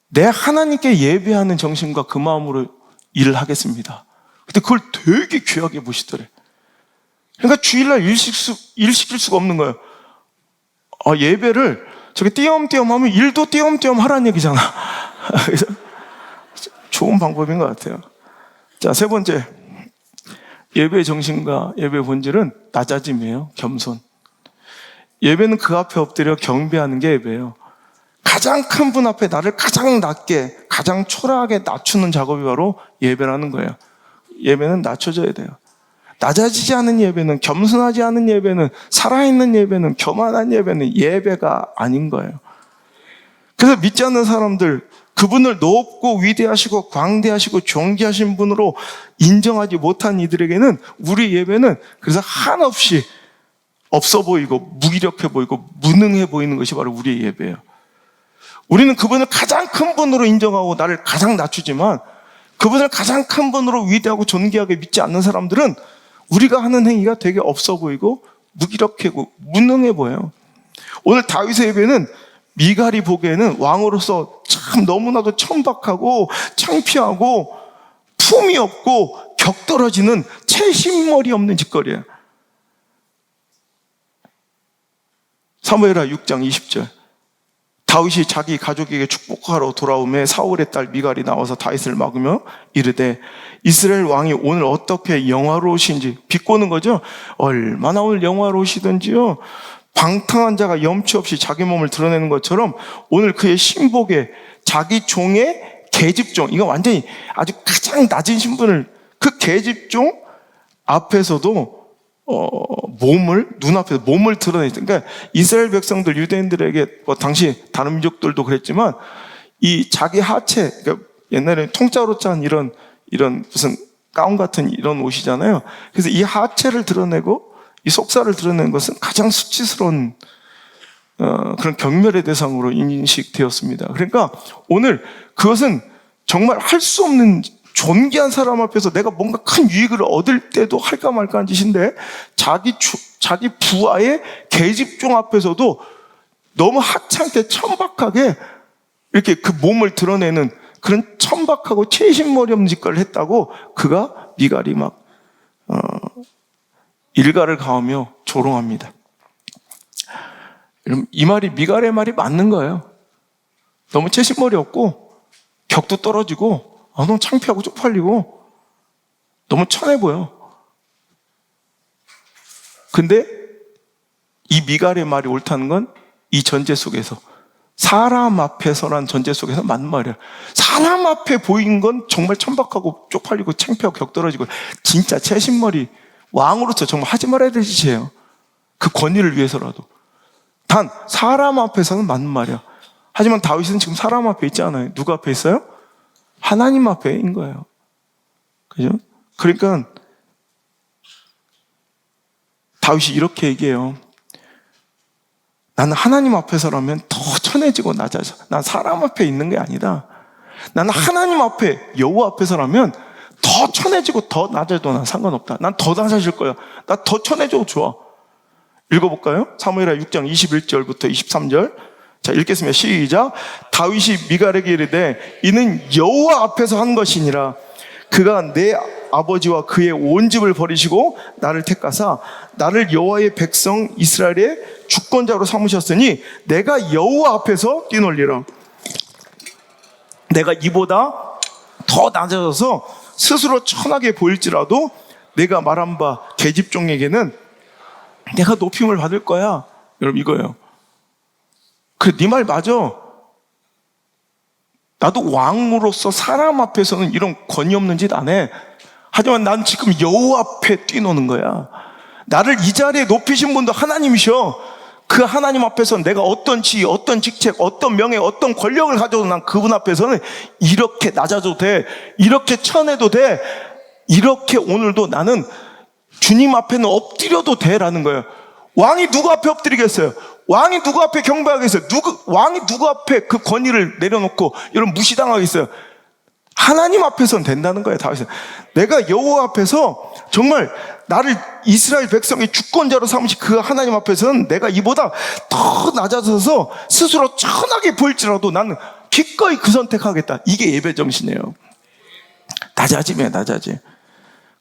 내 하나님께 예배하는 정신과 그 마음으로 일을 하겠습니다. 근데 그걸 되게 귀하게 보시더래. 그러니까 주일날 일 시킬 수가 없는 거예요. 예배를 저게 띄엄띄엄 하면 일도 띄엄띄엄 하라는 얘기잖아. 그래서 좋은 방법인 것 같아요. 자, 세 번째. 예배의 정신과 예배의 본질은 낮아짐이에요. 겸손. 예배는 그 앞에 엎드려 경배하는 게 예배예요. 가장 큰 분 앞에 나를 가장 낮게, 가장 초라하게 낮추는 작업이 바로 예배라는 거예요. 예배는 낮춰져야 돼요. 낮아지지 않은 예배는, 겸손하지 않은 예배는, 살아있는 예배는, 교만한 예배는 예배가 아닌 거예요. 그래서 믿지 않는 사람들, 그분을 높고 위대하시고 광대하시고 존귀하신 분으로 인정하지 못한 이들에게는 우리 예배는 그래서 한없이 없어 보이고 무기력해 보이고 무능해 보이는 것이 바로 우리의 예배예요. 우리는 그분을 가장 큰 분으로 인정하고 나를 가장 낮추지만 그분을 가장 큰 분으로 위대하고 존귀하게 믿지 않는 사람들은 우리가 하는 행위가 되게 없어 보이고 무기력하고 무능해 보여요. 오늘 다윗의 예배는 미갈이 보기에는 왕으로서 참 너무나도 천박하고 창피하고 품이 없고 격떨어지는 채심머리 없는 짓거리예요. 사무엘하 6장 20절. 다윗이 자기 가족에게 축복하러 돌아오매 사울의 딸 미갈이 나와서 다윗을 막으며 이르되 이스라엘 왕이 오늘 어떻게 영화로우신지, 비꼬는 거죠. 얼마나 오늘 영화로우시던지요. 방탕한 자가 염치 없이 자기 몸을 드러내는 것처럼 오늘 그의 신복에 자기 종의 계집종, 이건 완전히 아주 가장 낮은 신분을, 그 계집종 앞에서도 눈앞에서 몸을 드러내죠. 그러니까 이스라엘 백성들, 유대인들에게 당시 다른 민족들도 그랬지만 이 자기 하체, 그러니까 옛날에 통짜로 짠 이런 무슨 가운 같은 이런 옷이잖아요. 그래서 이 하체를 드러내고 이 속살을 드러내는 것은 가장 수치스러운 그런 경멸의 대상으로 인식되었습니다. 그러니까 오늘 그것은 정말 할 수 없는, 존귀한 사람 앞에서 내가 뭔가 큰 유익을 얻을 때도 할까 말까 한 짓인데, 자기 부하의 계집종 앞에서도 너무 하찮게 천박하게 이렇게 그 몸을 드러내는 그런 천박하고 채신머리 없는 짓거리를 했다고 그가 미갈이 막 일가를 가하며 조롱합니다. 여러분, 이 말이 미갈의 말이 맞는 거예요. 너무 채신머리 없고 격도 떨어지고 너무 창피하고 쪽팔리고 너무 천해 보여. 근데 이 미갈의 말이 옳다는 건 이 전제 속에서, 사람 앞에서란 전제 속에서 맞는 말이야. 사람 앞에 보인 건 정말 천박하고 쪽팔리고 창피하고 격 떨어지고 진짜 채신머리, 왕으로서 정말 하지 말아야 될 짓이에요. 그 권위를 위해서라도. 단 사람 앞에서는 맞는 말이야. 하지만 다윗은 지금 사람 앞에 있지 않아요. 누구 앞에 있어요? 하나님 앞에 있는 거예요. 그죠? 그러니까 다윗이 이렇게 얘기해요. 나는 하나님 앞에서라면 더 천해지고 낮아져. 난 사람 앞에 있는 게 아니다. 나는 하나님 앞에, 여호와 앞에서라면 더 천해지고 더 낮아도 난 상관없다. 난 더 낮아질 거야. 나 더 천해져도 좋아. 읽어볼까요? 사무엘하 6장 21절부터 23절. 자, 읽겠습니다. 시작. 다윗이 미갈에게 이르되 이는 여호와 앞에서 한 것이니라. 그가 내 아버지와 그의 온 집을 버리시고 나를 택하사 나를 여호와의 백성 이스라엘의 주권자로 삼으셨으니 내가 여호와 앞에서 뛰놀리라. 내가 이보다 더 낮아져서 스스로 천하게 보일지라도 내가 말한 바 계집종에게는 내가 높임을 받을 거야. 여러분, 이거예요. 그래, 네 말 맞아. 나도 왕으로서 사람 앞에서는 이런 권위 없는 짓 안 해. 하지만 난 지금 여호와 앞에 뛰노는 거야. 나를 이 자리에 높이신 분도 하나님이셔. 그 하나님 앞에서는 내가 어떤 지위, 어떤 직책, 어떤 명예, 어떤 권력을 가져도 난 그분 앞에서는 이렇게 낮아져도 돼. 이렇게 천해도 돼. 이렇게 오늘도 나는 주님 앞에는 엎드려도 돼라는 거예요. 왕이 누구 앞에 엎드리겠어요? 왕이 누구 앞에 경배하겠어요? 왕이 누구 앞에 그 권위를 내려놓고 이런 무시당하겠어요? 하나님 앞에서는 된다는 거예요. 다윗은 내가 여호와 앞에서 정말 나를 이스라엘 백성의 주권자로 삼으신 그 하나님 앞에서는 내가 이보다 더 낮아져서 스스로 천하게 보일지라도 나는 기꺼이 그 선택하겠다. 이게 예배 정신이에요. 낮아짐이에요. 낮아짐.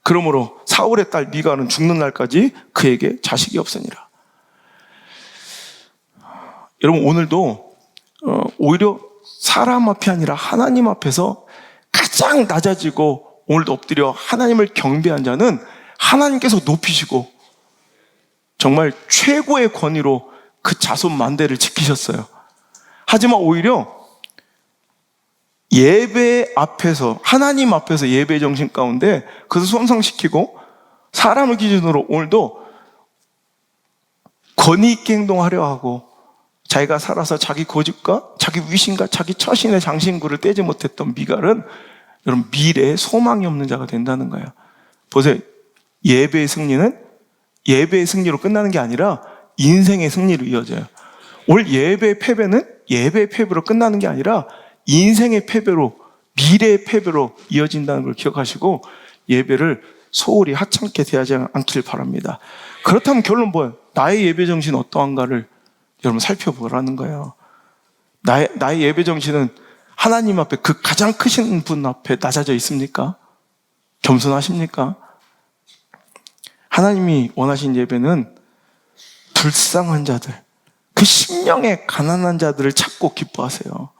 그러므로 사울의 딸 미갈은 죽는 날까지 그에게 자식이 없으니라. 여러분, 오늘도 오히려 사람 앞이 아니라 하나님 앞에서 가장 낮아지고 오늘도 엎드려 하나님을 경배한 자는 하나님께서 높이시고 정말 최고의 권위로 그 자손 만대를 지키셨어요. 하지만 오히려 예배 앞에서, 하나님 앞에서 예배 정신 가운데 그것을 손상시키고 사람을 기준으로 오늘도 권위 있게 행동하려 하고 자기가 살아서 자기 고집과 자기 위신과 자기 처신의 장신구를 떼지 못했던 미갈은 여러분 미래에 소망이 없는 자가 된다는 거예요. 보세요. 예배의 승리는 예배의 승리로 끝나는 게 아니라 인생의 승리로 이어져요. 오늘 예배의 패배는 예배의 패배로 끝나는 게 아니라 인생의 패배로, 미래의 패배로 이어진다는 걸 기억하시고 예배를 소홀히 하찮게 대하지 않길 바랍니다. 그렇다면 결론 뭐예요? 나의 예배 정신은 어떠한가를 여러분 살펴보라는 거예요. 나의 예배 정신은 하나님 앞에, 그 가장 크신 분 앞에 낮아져 있습니까? 겸손하십니까? 하나님이 원하신 예배는 불쌍한 자들, 그 심령에 가난한 자들을 찾고 기뻐하세요.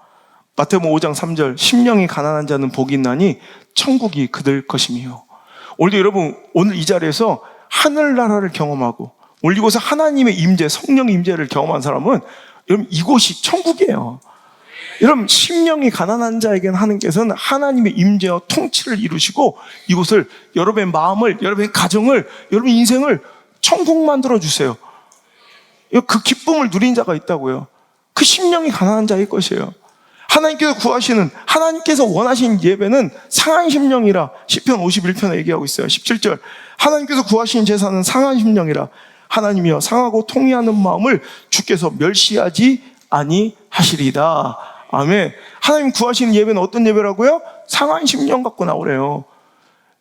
마태복음 5장 3절, 심령이 가난한 자는 복이 있나니 천국이 그들 것이며. 오늘도 여러분, 오늘 이 자리에서 하늘나라를 경험하고 오늘 이곳에 하나님의 임재, 성령의 임재를 경험한 사람은 여러분 이곳이 천국이에요. 여러분, 심령이 가난한 자에게는 하나님께서는 하나님의 임재와 통치를 이루시고 이곳을, 여러분의 마음을, 여러분의 가정을, 여러분의 인생을 천국 만들어 주세요. 그 기쁨을 누린 자가 있다고요. 그 심령이 가난한 자의 것이에요. 하나님께서 구하시는, 하나님께서 원하시는 예배는 상한 심령이라 시편 51편에 얘기하고 있어요. 17절, 하나님께서 구하시는 제사는 상한 심령이라. 하나님이여, 상하고 통회하는 마음을 주께서 멸시하지 아니하시리다. 아멘. 하나님 구하시는 예배는 어떤 예배라고요? 상한 심령 갖고 나오래요.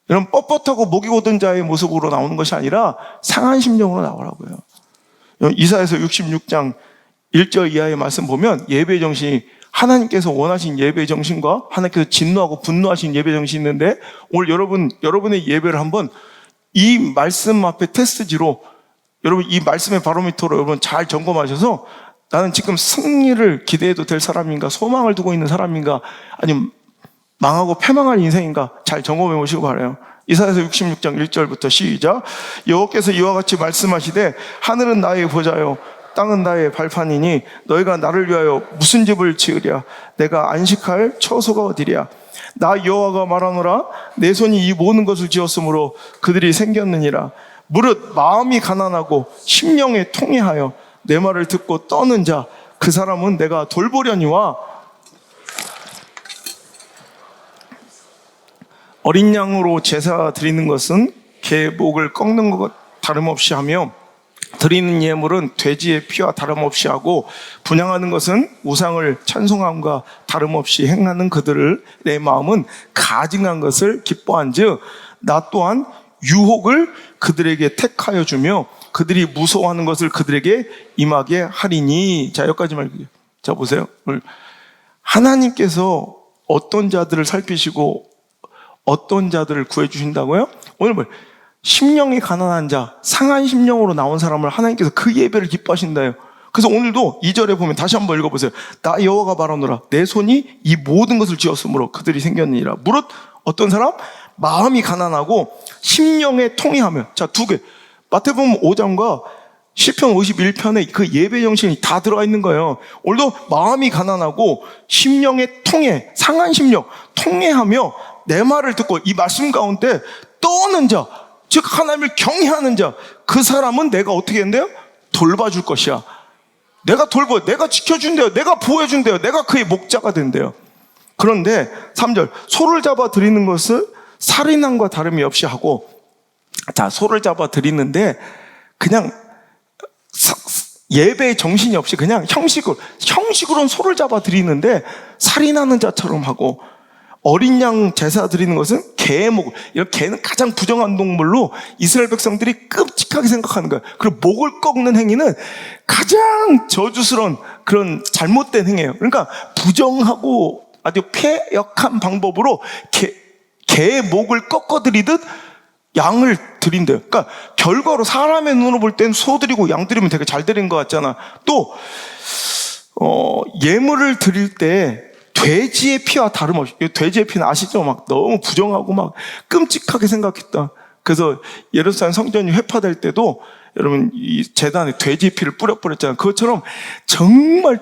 여러분, 뻣뻣하고 목이 고든 자의 모습으로 나오는 것이 아니라 상한 심령으로 나오라고요. 이사야서 66장 1절 이하의 말씀 보면 예배 정신이, 하나님께서 원하신 예배 정신과 하나님께서 진노하고 분노하신 예배 정신이 있는데, 오늘 여러분의 예배를 한번 이 말씀 앞에 테스트지로, 여러분 이 말씀의 바로미터로 여러분 잘 점검하셔서, 나는 지금 승리를 기대해도 될 사람인가, 소망을 두고 있는 사람인가, 아니면 망하고 패망할 인생인가, 잘 점검해 보시고 바라요. 이사야서 66장 1절부터 시작. 여호와께서 이와 같이 말씀하시되, 하늘은 나의 보좌요 땅은 나의 발판이니 너희가 나를 위하여 무슨 집을 지으랴? 내가 안식할 처소가 어디랴? 나 여호와가 말하노라. 내 손이 이 모든 것을 지었으므로 그들이 생겼느니라. 무릇 마음이 가난하고 심령에 통회하여 내 말을 듣고 떠는 자, 그 사람은 내가 돌보려니와. 어린 양으로 제사 드리는 것은 개 목을 꺾는 것 다름없이 하며, 드리는 예물은 돼지의 피와 다름없이 하고, 분향하는 것은 우상을 찬송함과 다름없이 행하는 그들을 내 마음은 가증한 것을 기뻐한즉, 나 또한 유혹을 그들에게 택하여 주며 그들이 무서워하는 것을 그들에게 임하게 하리니. 자, 여기까지만 읽을게요. 자, 보세요. 하나님께서 어떤 자들을 살피시고 어떤 자들을 구해주신다고요? 오늘 뭐 심령이 가난한 자, 상한 심령으로 나온 사람을 하나님께서 그 예배를 기뻐하신다요. 그래서 오늘도 2절에 보면 다시 한번 읽어보세요. 나 여호와가 말하노라. 내 손이 이 모든 것을 지었으므로 그들이 생겼느니라. 무릇 어떤 사람? 마음이 가난하고 심령에 통회하며. 자, 두 개. 마태복음 5장과 시편 51편에 그 예배 정신이 다 들어가 있는 거예요. 오늘도 마음이 가난하고 심령에 통회, 상한 심령, 통회하며 내 말을 듣고 이 말씀 가운데 떠는 자, 즉 하나님을 경외하는 자, 그 사람은 내가 어떻게 한대요? 돌봐줄 것이야. 내가 내가 지켜준대요. 내가 보호해준대요. 내가 그의 목자가 된대요. 그런데 3절, 소를 잡아 드리는 것을 살인함과 다름이 없이 하고. 자, 소를 잡아 드리는데 그냥 예배의 정신이 없이 그냥 형식으로는 소를 잡아 드리는데 살인하는 자처럼 하고, 어린 양 제사 드리는 것은 개의 목, 개는 가장 부정한 동물로 이스라엘 백성들이 끔찍하게 생각하는 거예요. 그리고 목을 꺾는 행위는 가장 저주스러운 그런 잘못된 행위예요. 그러니까 부정하고 아주 폐역한 방법으로 개의 목을 꺾어드리듯 양을 드린대요. 그러니까 결과로 사람의 눈으로 볼 땐 소 드리고 양 드리면 되게 잘 드린 것 같잖아. 또 예물을 드릴 때 돼지의 피와 다름없이, 돼지의 피는 아시죠? 막 너무 부정하고 막 끔찍하게 생각했다. 그래서 예루살렘 성전이 회파될 때도 여러분 이 제단에 돼지 피를 뿌렸잖아요. 그것처럼 정말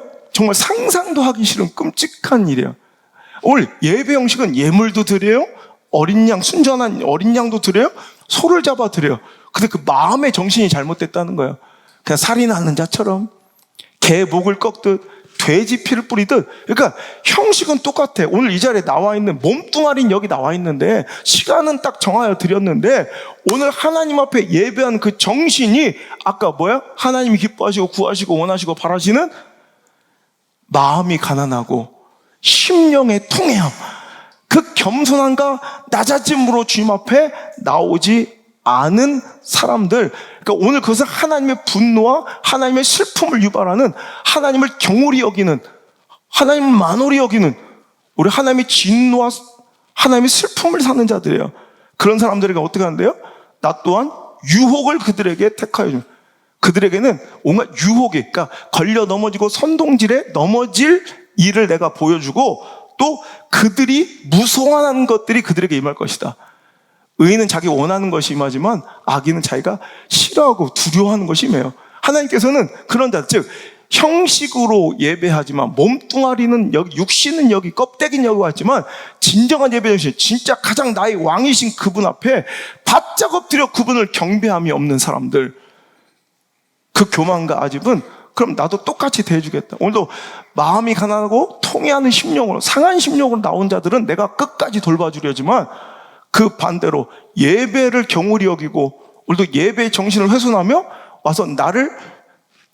상상도 하기 싫은 끔찍한 일이에요. 오늘 예배 형식은 예물도 드려요, 어린 양, 순전한 어린 양도 드려요, 소를 잡아 드려요. 근데 그 마음의 정신이 잘못됐다는 거예요. 그냥 살인하는 자처럼 개 목을 꺾듯 돼지 피를 뿌리듯. 그러니까 형식은 똑같아. 오늘 이 자리에 나와 있는 몸뚱아리는 여기 나와 있는데 시간은 딱 정하여 드렸는데, 오늘 하나님 앞에 예배한 그 정신이 아까 뭐야? 하나님이 기뻐하시고 구하시고 원하시고 바라시는 마음이 가난하고 심령의 통회함, 그 겸손함과 낮아짐으로 주님 앞에 나오지 않은 사람들. 그러니까 오늘 그것은 하나님의 분노와 하나님의 슬픔을 유발하는, 하나님을 경홀히 여기는, 하나님을 만홀히 여기는, 우리 하나님의 진노와 하나님의 슬픔을 사는 자들이에요. 그런 사람들에게 어떻게 하는데요? 나 또한 유혹을 그들에게 택하여 줍니다. 그들에게는 온갖 유혹이, 그러니까 걸려 넘어지고 선동질에 넘어질 일을 내가 보여주고, 또 그들이 무서워하는 것들이 그들에게 임할 것이다. 의인은 자기 원하는 것이 임하지만 악인은 자기가 싫어하고 두려워하는 것이 임해요. 하나님께서는 그런 자, 즉 형식으로 예배하지만 몸뚱아리는 여기, 육신은 여기, 껍데기는 여기 왔지만 진정한 예배 정신, 진짜 가장 나의 왕이신 그분 앞에 바짝 엎드려 그분을 경배함이 없는 사람들, 그 교만과 아집은 그럼 나도 똑같이 대해주겠다. 오늘도 마음이 가난하고 통해하는 심령으로, 상한 심령으로 나온 자들은 내가 끝까지 돌봐주려지만 그 반대로 예배를 경홀히 여기고 오늘도 예배의 정신을 훼손하며 와서 나를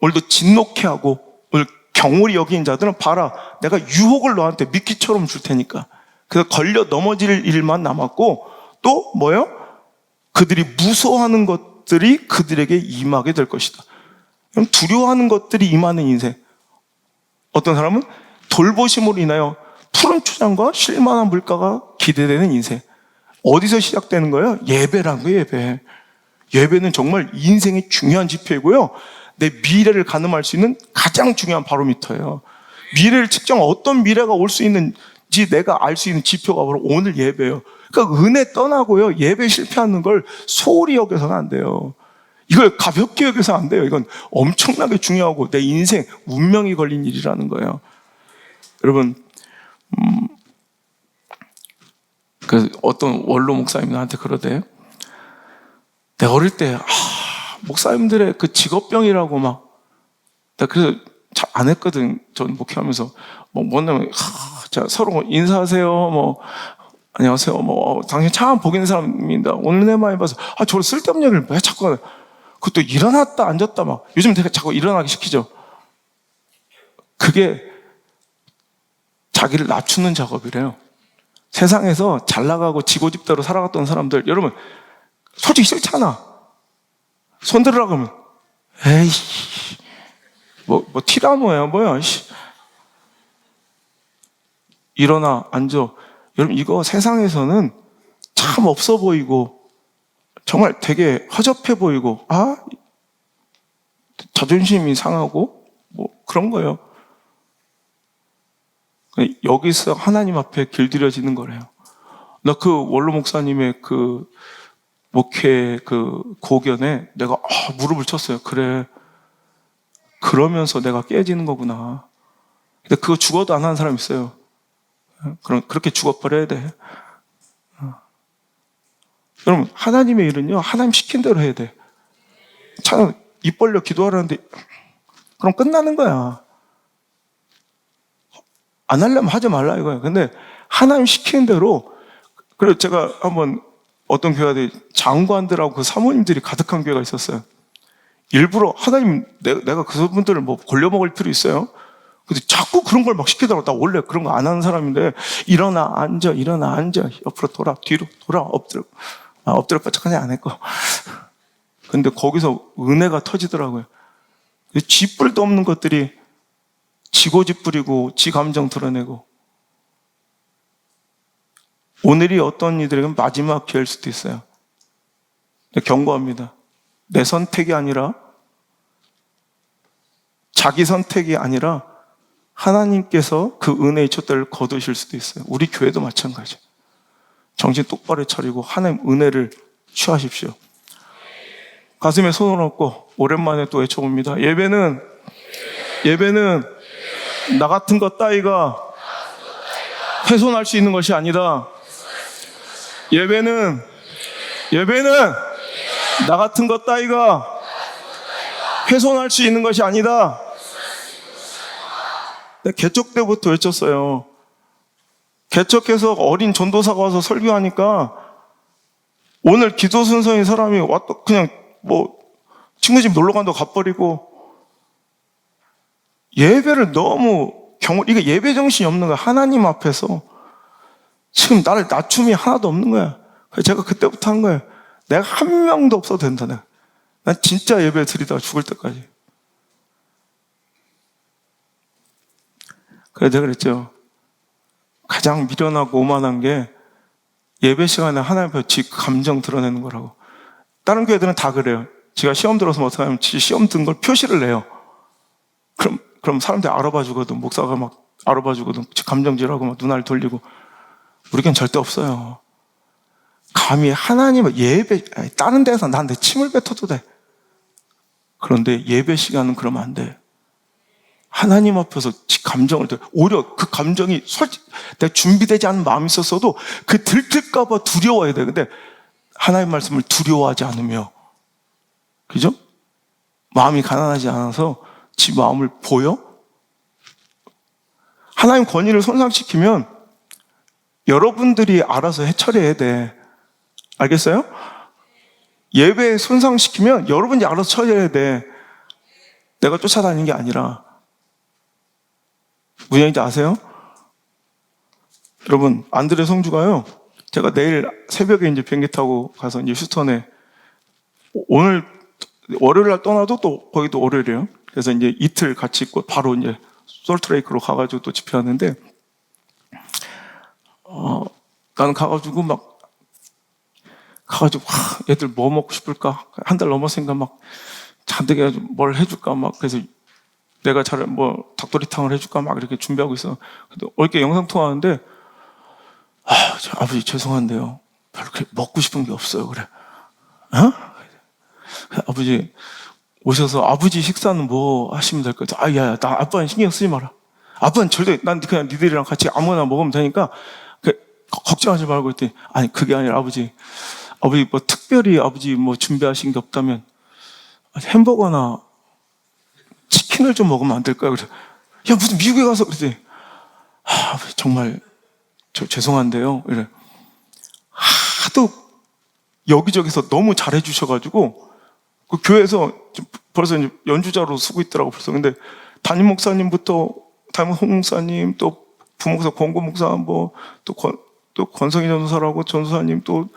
오늘도 진노케 하고 오늘 경홀히 여긴 자들은 봐라, 내가 유혹을 너한테 미끼처럼 줄 테니까. 그래서 걸려 넘어질 일만 남았고 또 뭐예요? 그들이 무서워하는 것들이 그들에게 임하게 될 것이다. 그럼 두려워하는 것들이 임하는 인생. 어떤 사람은 돌보심으로 인하여 푸른 초장과 쉴만한 물가가 기대되는 인생. 어디서 시작되는 거예요? 예배라는 거예요, 예배. 예배는 정말 인생의 중요한 지표이고요. 내 미래를 가늠할 수 있는 가장 중요한 바로미터예요. 미래를 측정, 어떤 미래가 올 수 있는지 내가 알 수 있는 지표가 바로 오늘 예배예요. 그러니까 은혜 떠나고요, 예배 실패하는 걸 소홀히 여겨서는 안 돼요. 이걸 가볍게 여겨서 안 돼요. 이건 엄청나게 중요하고 내 인생 운명이 걸린 일이라는 거예요. 여러분, 그 어떤 원로 목사님이 나한테 그러대요. 내가 어릴 때 목사님들의 그 직업병이라고 막, 나 그래서 잘 안 했거든. 전 목회하면서 뭐냐면 자, 서로 인사하세요, 뭐 안녕하세요, 뭐 당신 참 복 있는 사람입니다. 오늘 내 많이 봐서 저를 쓸데없는 얘기를 왜 자꾸 하냐. 그것도 일어났다 앉았다 막. 요즘 내가 자꾸 일어나게 시키죠. 그게 자기를 낮추는 작업이래요. 세상에서 잘 나가고 지고집대로 살아갔던 사람들, 여러분 솔직히 싫잖아. 손 들으라고 하면 에이 뭐 티라노야 뭐야. 일어나 앉아. 여러분 이거 세상에서는 참 없어 보이고 정말 되게 허접해 보이고 자존심이 상하고 뭐 그런 거예요. 여기서 하나님 앞에 길들여지는 거래요. 나 그 원로 목사님의 그 목회 그 고견에 내가 무릎을 쳤어요. 그래, 그러면서 내가 깨지는 거구나. 근데 그거 죽어도 안 하는 사람 있어요. 그럼 그렇게 죽어버려야 돼. 여러분 하나님의 일은요, 하나님 시킨 대로 해야 돼. 참 입 벌려 기도하라는데 그럼 끝나는 거야. 안 하려면 하지 말라 이거야. 근데 하나님 시키는 대로. 그래서 제가 한번 어떤 교회들 장관들하고 그 사모님들이 가득한 교회가 있었어요. 일부러 하나님 내가 그분들을 뭐 골려먹을 필요 있어요? 근데 자꾸 그런 걸 막 시키더라고. 나 원래 그런 거 안 하는 사람인데 일어나 앉아, 일어나 앉아, 옆으로 돌아, 뒤로 돌아, 엎드려. 엎드려 뻗쳐까지 안 했고. 근데 거기서 은혜가 터지더라고요. 쥐뿔도 없는 것들이 지고집 부리고 지 감정 드러내고. 오늘이 어떤 이들에게 마지막 기회일 수도 있어요. 경고합니다. 내 선택이 아니라, 자기 선택이 아니라 하나님께서 그 은혜의 촛대를 거두실 수도 있어요. 우리 교회도 마찬가지. 정신 똑바로 차리고 하나님 은혜를 취하십시오. 가슴에 손을 얹고 오랜만에 또 외쳐봅니다. 예배는 나 같은 것 따위가 훼손할 수 있는 것이 아니다. 예배는 나 같은 것 따위가 훼손할 수 있는 것이 아니다. 내가 개척 때부터 외쳤어요. 개척해서 어린 전도사가 와서 설교하니까 오늘 기도 순서인 사람이 왔다 그냥 뭐 친구 집 놀러 간다고 가버리고, 예배를 너무 이게 예배 정신이 없는 거야. 하나님 앞에서 지금 나를 낮춤이 하나도 없는 거야. 그래서 제가 그때부터 한 거예요. 내가 한 명도 없어도 된다. 난 진짜 예배 드리다가 죽을 때까지. 그래서 제가 그랬죠. 가장 미련하고 오만한 게 예배 시간에 하나님 앞에 지 감정 드러내는 거라고. 다른 교회들은 다 그래요. 지가 시험 들어서 어떻게 하면 지 시험 든 걸 표시를 내요. 그럼 사람들이 알아봐 주거든. 목사가 막 알아봐 주거든. 감정질하고 막 눈알 돌리고. 우리겐 절대 없어요. 감히 하나님을 다른 데서 나한테 침을 뱉어도 돼. 그런데 예배 시간은 그러면 안 돼. 하나님 앞에서 감정을 오히려 그 감정이 내가 준비되지 않은 마음이 있었어도 그 들킬까 봐 두려워야 돼. 근데 하나님 말씀을 두려워하지 않으며, 그죠? 마음이 가난하지 않아서 지 마음을 보여? 하나님 권위를 손상시키면 여러분들이 알아서 해처리해야 돼. 알겠어요? 예배 손상시키면 여러분이 알아서 처리해야 돼. 내가 쫓아다니는 게 아니라. 무슨 얘기인지 아세요? 여러분, 안드레 성주가요, 제가 내일 새벽에 이제 비행기 타고 가서 이제 휴스턴에, 오늘 월요일 날 떠나도 또 거기도 월요일이에요. 그래서 이제 이틀 같이 있고 바로 이제 솔트레이크로 가가지고 또 집회하는데, 나는 가가지고 얘들 뭐 먹고 싶을까? 한 달 넘었으니까 막 잔뜩 해가지고 뭘 해줄까? 그래서 내가 닭도리탕을 해줄까? 이렇게 준비하고 있어. 근데 어저께 영상통화하는데, 아버지 죄송한데요. 별로 그렇게 먹고 싶은 게 없어요. 그래. 아버지 오셔서 아버지 식사는 뭐 하시면 될 것 같아. 야, 나 아빠는 신경 쓰지 마라. 아빠는 절대, 난 그냥 니들이랑 같이 아무거나 먹으면 되니까 걱정하지 말고 했더니, 아니 그게 아니라 아버지 뭐 특별히 아버지 뭐 준비하신 게 없다면 햄버거나 치킨을 좀 먹으면 안 될까요? 그래. 야, 무슨 미국에 가서 그러지. 아버지 정말 저 죄송한데요. 이래. 하도 여기저기서 너무 잘해 주셔가지고 그 교회에서 벌써 이제 연주자로 쓰고 있더라고 벌써. 근데 담임 목사님부터 담임 홍목사님, 또 부목사 권고 목사, 또 권성희 전도사라고 전도사님, 또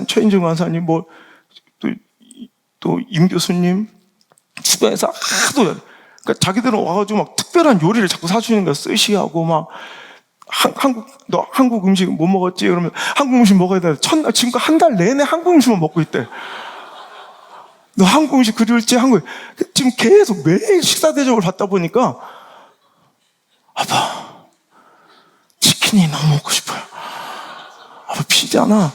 최인중 관사님, 또 임 교수님 주변에서 하도, 그러니까 자기들은 와가지고 특별한 요리를 자꾸 사주는 거야. 스시하고 너 한국 음식 못 먹었지? 그러면 한국 음식 먹어야 돼. 첫날 지금껏 한 달 내내 한국 음식만 먹고 있대. 너 한국 음식 그리울지? 지금 계속 매일 식사 대접을 받다 보니까, 아빠 치킨이 너무 먹고 싶어요. 아빠 피자나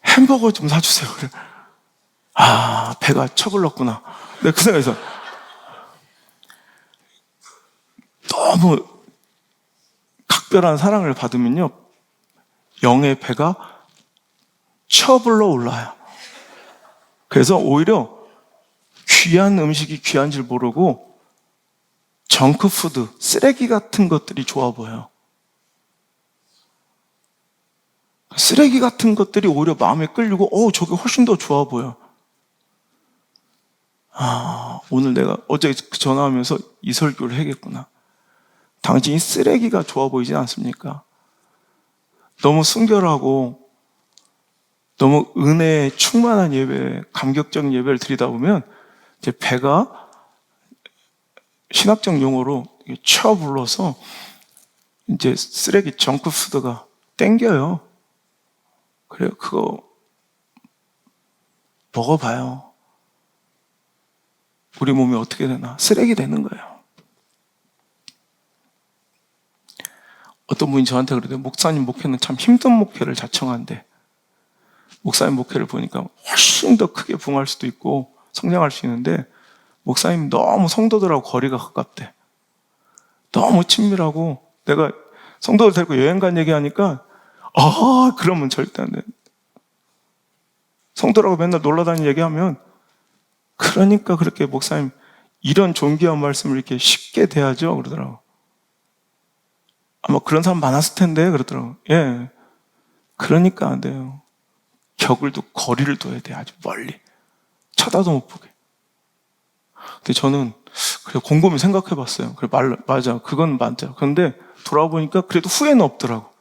햄버거 좀 사주세요. 그래. 배가 처불렀구나. 내가 그 생각에서 너무 각별한 사랑을 받으면요, 영의 배가 처불러 올라요. 그래서 오히려 귀한 음식이 귀한 줄 모르고 정크푸드, 쓰레기 같은 것들이 좋아 보여요. 쓰레기 같은 것들이 오히려 마음에 끌리고, 저게 훨씬 더 좋아 보여. 오늘 내가 어제 전화하면서 이 설교를 해야겠구나. 당신이 쓰레기가 좋아 보이지 않습니까? 너무 순결하고 너무 은혜에 충만한 예배, 감격적인 예배를 드리다 보면 이제 배가 신학적 용어로 쳐불러서 이제 쓰레기 정크푸드가 땡겨요. 그래요. 그거 먹어봐요. 우리 몸이 어떻게 되나? 쓰레기 되는 거예요. 어떤 분이 저한테 그러대요. 목사님 목회는 참 힘든 목회를 자청한데, 목사님 목회를 보니까 훨씬 더 크게 부흥할 수도 있고 성장할 수 있는데, 목사님 너무 성도들하고 거리가 가깝대. 너무 친밀하고, 내가 성도들 데리고 여행 간 얘기하니까 그러면 절대 안 돼. 성도라고 맨날 놀러 다니는 얘기하면, 그러니까 그렇게 목사님 이런 존귀한 말씀을 이렇게 쉽게 대하죠? 그러더라고. 아마 그런 사람 많았을 텐데 그러더라고. 예. 그러니까 안 돼요. 격을 두고 거리를 둬야 돼. 아주 멀리. 쳐다도 못 보게. 근데 저는 그래 곰곰이 생각해 봤어요. 그래 맞아. 그건 맞아. 그런데 돌아보니까 그래도 후회는 없더라고.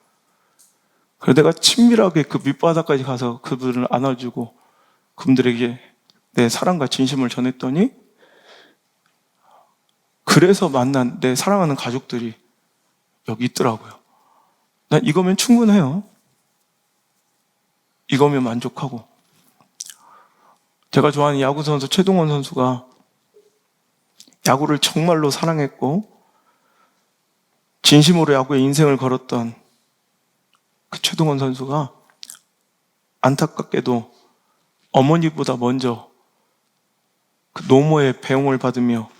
그래 내가 친밀하게 그 밑바닥까지 가서 그분을 안아주고 그분들에게 내 사랑과 진심을 전했더니, 그래서 만난 내 사랑하는 가족들이 여기 있더라고요. 난 이거면 충분해요. 이거면 만족하고. 제가 좋아하는 야구 선수 최동원 선수가 야구를 정말로 사랑했고 진심으로 야구에 인생을 걸었던 그 최동원 선수가 안타깝게도 어머니보다 먼저 그 노모의 배웅을 받으며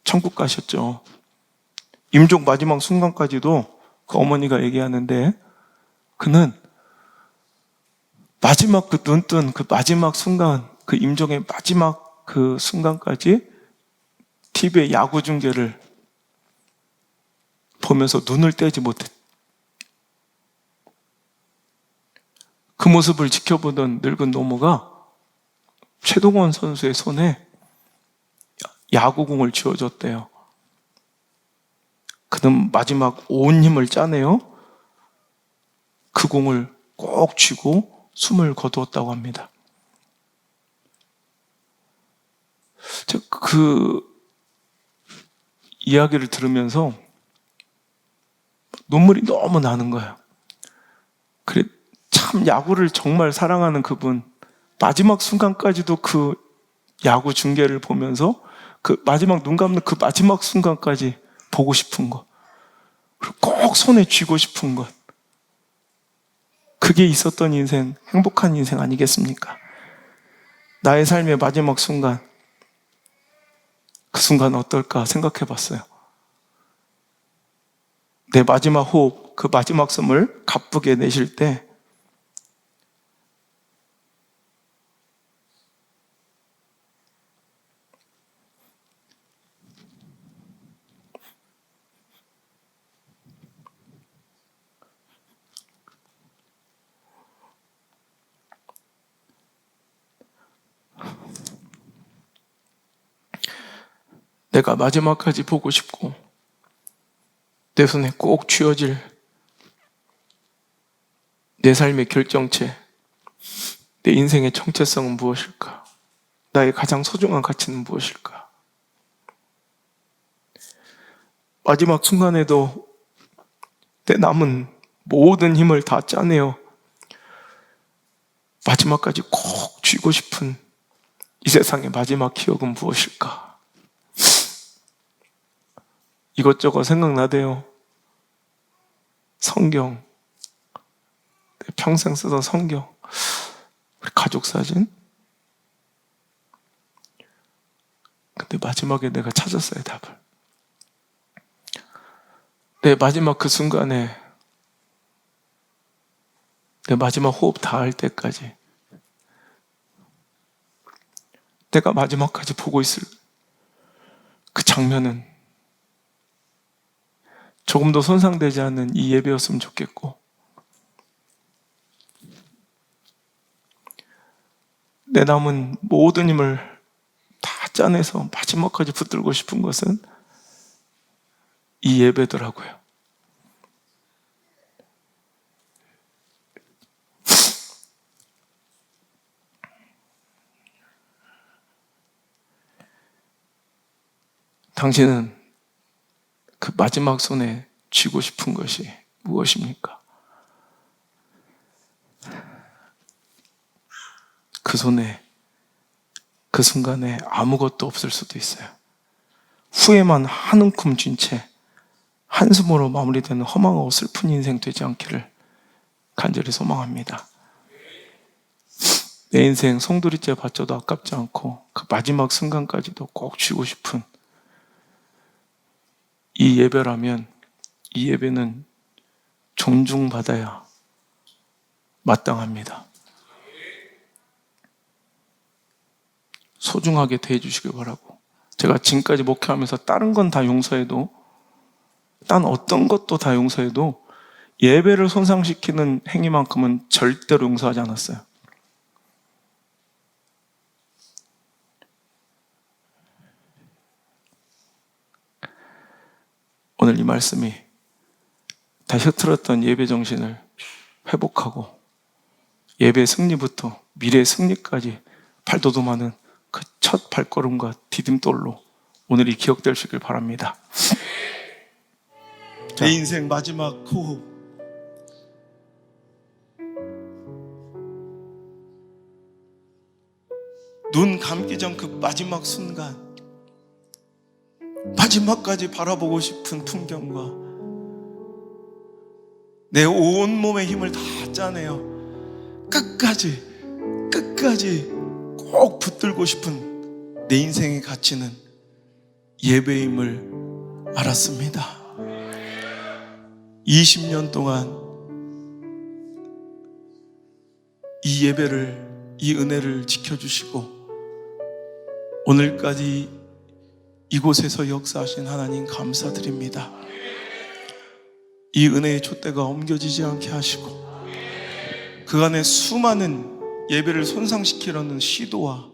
천국 가셨죠. 임종 마지막 순간까지도 그 어머니가 얘기하는데, 그는 마지막 그 눈뜬 그 마지막 순간, 그 임종의 마지막 그 순간까지 TV의 야구 중계를 보면서 눈을 떼지 못했. 그 모습을 지켜보던 늙은 노모가 최동원 선수의 손에 야구공을 쥐어줬대요. 그는 마지막 온 힘을 짜내요. 그 공을 꼭 쥐고 숨을 거두었다고 합니다. 그 이야기를 들으면서 눈물이 너무 나는 거예요. 그래, 참 야구를 정말 사랑하는 그분, 마지막 순간까지도 그 야구 중계를 보면서 그 마지막 눈 감는 그 마지막 순간까지 보고 싶은 것, 그리고 꼭 손에 쥐고 싶은 것, 그게 있었던 인생, 행복한 인생 아니겠습니까? 나의 삶의 마지막 순간, 그 순간 어떨까 생각해 봤어요. 내 마지막 호흡, 그 마지막 숨을 가쁘게 내쉴 때 내가 마지막까지 보고 싶고 내 손에 꼭 쥐어질 내 삶의 결정체, 내 인생의 정체성은 무엇일까? 나의 가장 소중한 가치는 무엇일까? 마지막 순간에도 내 남은 모든 힘을 다 짜내어 마지막까지 꼭 쥐고 싶은 이 세상의 마지막 기억은 무엇일까? 이것저것 생각나대요. 성경, 평생 쓰던 성경, 우리 가족 사진. 근데 마지막에 내가 찾았어요, 답을. 내 마지막 그 순간에, 내 마지막 호흡 다할 때까지 내가 마지막까지 보고 있을 그 장면은 조금 더 손상되지 않는 이 예배였으면 좋겠고, 내 남은 모든 힘을 다 짜내서 마지막까지 붙들고 싶은 것은 이 예배더라고요. 당신은 그 마지막 손에 쥐고 싶은 것이 무엇입니까? 그 손에, 그 순간에 아무것도 없을 수도 있어요. 후회만 한 움큼 쥔 채 한숨으로 마무리되는 허망하고 슬픈 인생 되지 않기를 간절히 소망합니다. 내 인생 송두리째 바쳐도 아깝지 않고 그 마지막 순간까지도 꼭 쥐고 싶은 이 예배라면, 이 예배는 존중받아야 마땅합니다. 소중하게 대해주시길 바라고, 제가 지금까지 목회하면서 다른 건 다 용서해도, 딴 어떤 것도 다 용서해도 예배를 손상시키는 행위만큼은 절대로 용서하지 않았어요. 오늘 이 말씀이 다시 흐트렀던 예배 정신을 회복하고 예배 승리부터 미래 승리까지 발돋움하는 그 첫 발걸음과 디딤돌로 오늘이 기억되시길 바랍니다. 내 인생 마지막 호흡, 눈 감기 전 그 마지막 순간, 마지막까지 바라보고 싶은 풍경과 내 온몸의 힘을 다 짜내어 끝까지 꼭 붙들고 싶은 내 인생의 가치는 예배임을 알았습니다. 20년 동안 이 예배를, 이 은혜를 지켜주시고 오늘까지 이곳에서 역사하신 하나님 감사드립니다. 이 은혜의 촛대가 옮겨지지 않게 하시고 그간의 수많은 예배를 손상시키려는 시도와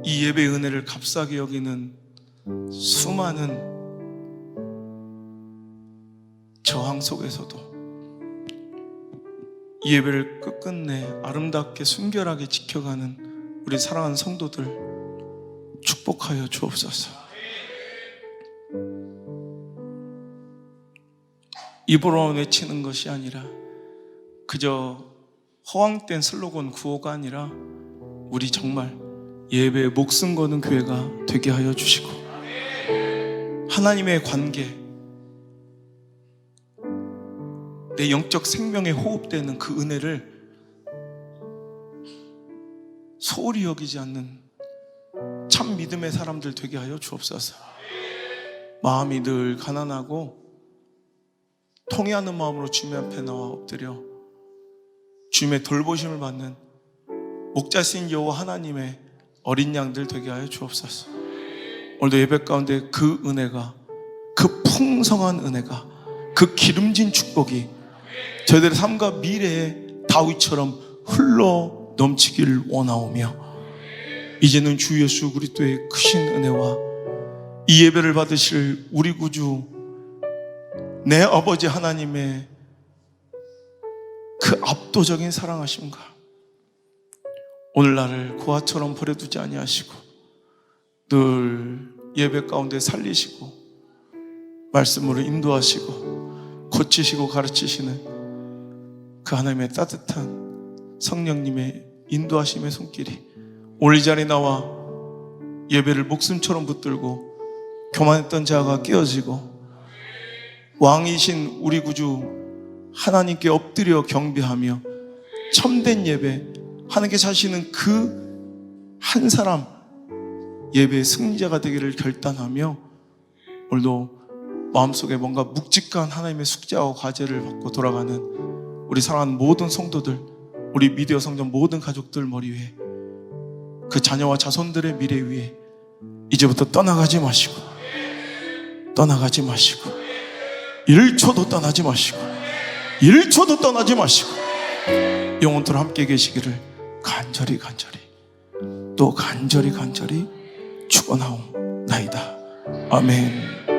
이 예배의 은혜를 값싸게 여기는 수많은 저항 속에서도 이 예배를 끝끝내 아름답게 순결하게 지켜가는 우리 사랑하는 성도들 축복하여 주옵소서. 입으로 외치는 것이 아니라 그저 허황된 슬로건 구호가 아니라 우리 정말 예배에 목숨 거는 교회가 되게 하여 주시고 하나님의 관계, 내 영적 생명에 호흡되는 그 은혜를 소홀히 여기지 않는 참 믿음의 사람들 되게 하여 주옵소서. 마음이 늘 가난하고 통회하는 마음으로 주님 앞에 나와 엎드려 주님의 돌보심을 받는 목자신 여호와 하나님의 어린 양들 되게 하여 주옵소서. 오늘도 예배 가운데 그 은혜가, 그 풍성한 은혜가, 그 기름진 축복이 저희들의 삶과 미래의 다윗처럼 흘러 넘치길 원하오며 이제는 주 예수 그리스도의 크신 은혜와 이 예배를 받으실 우리 구주 내 아버지 하나님의 그 압도적인 사랑하심과 오늘 나를 고아처럼 버려두지 아니하시고 늘 예배 가운데 살리시고 말씀으로 인도하시고 고치시고 가르치시는 그 하나님의 따뜻한 성령님의 인도하심의 손길이 오늘 이 자리에 나와 예배를 목숨처럼 붙들고 교만했던 자가 깨어지고 왕이신 우리 구주 하나님께 엎드려 경배하며 참된 예배, 하나님께 사시는 그 한 사람 예배의 승리자가 되기를 결단하며 오늘도 마음속에 뭔가 묵직한 하나님의 숙제와 과제를 받고 돌아가는 우리 사랑하는 모든 성도들, 우리 미디어 성전 모든 가족들 머리 위에 그 자녀와 자손들의 미래 위에 이제부터 떠나가지 마시고 1초도 떠나지 마시고 1초도 떠나지 마시고 영원토록 함께 계시기를 간절히 또 간절히 축원하옵나이다. 아멘.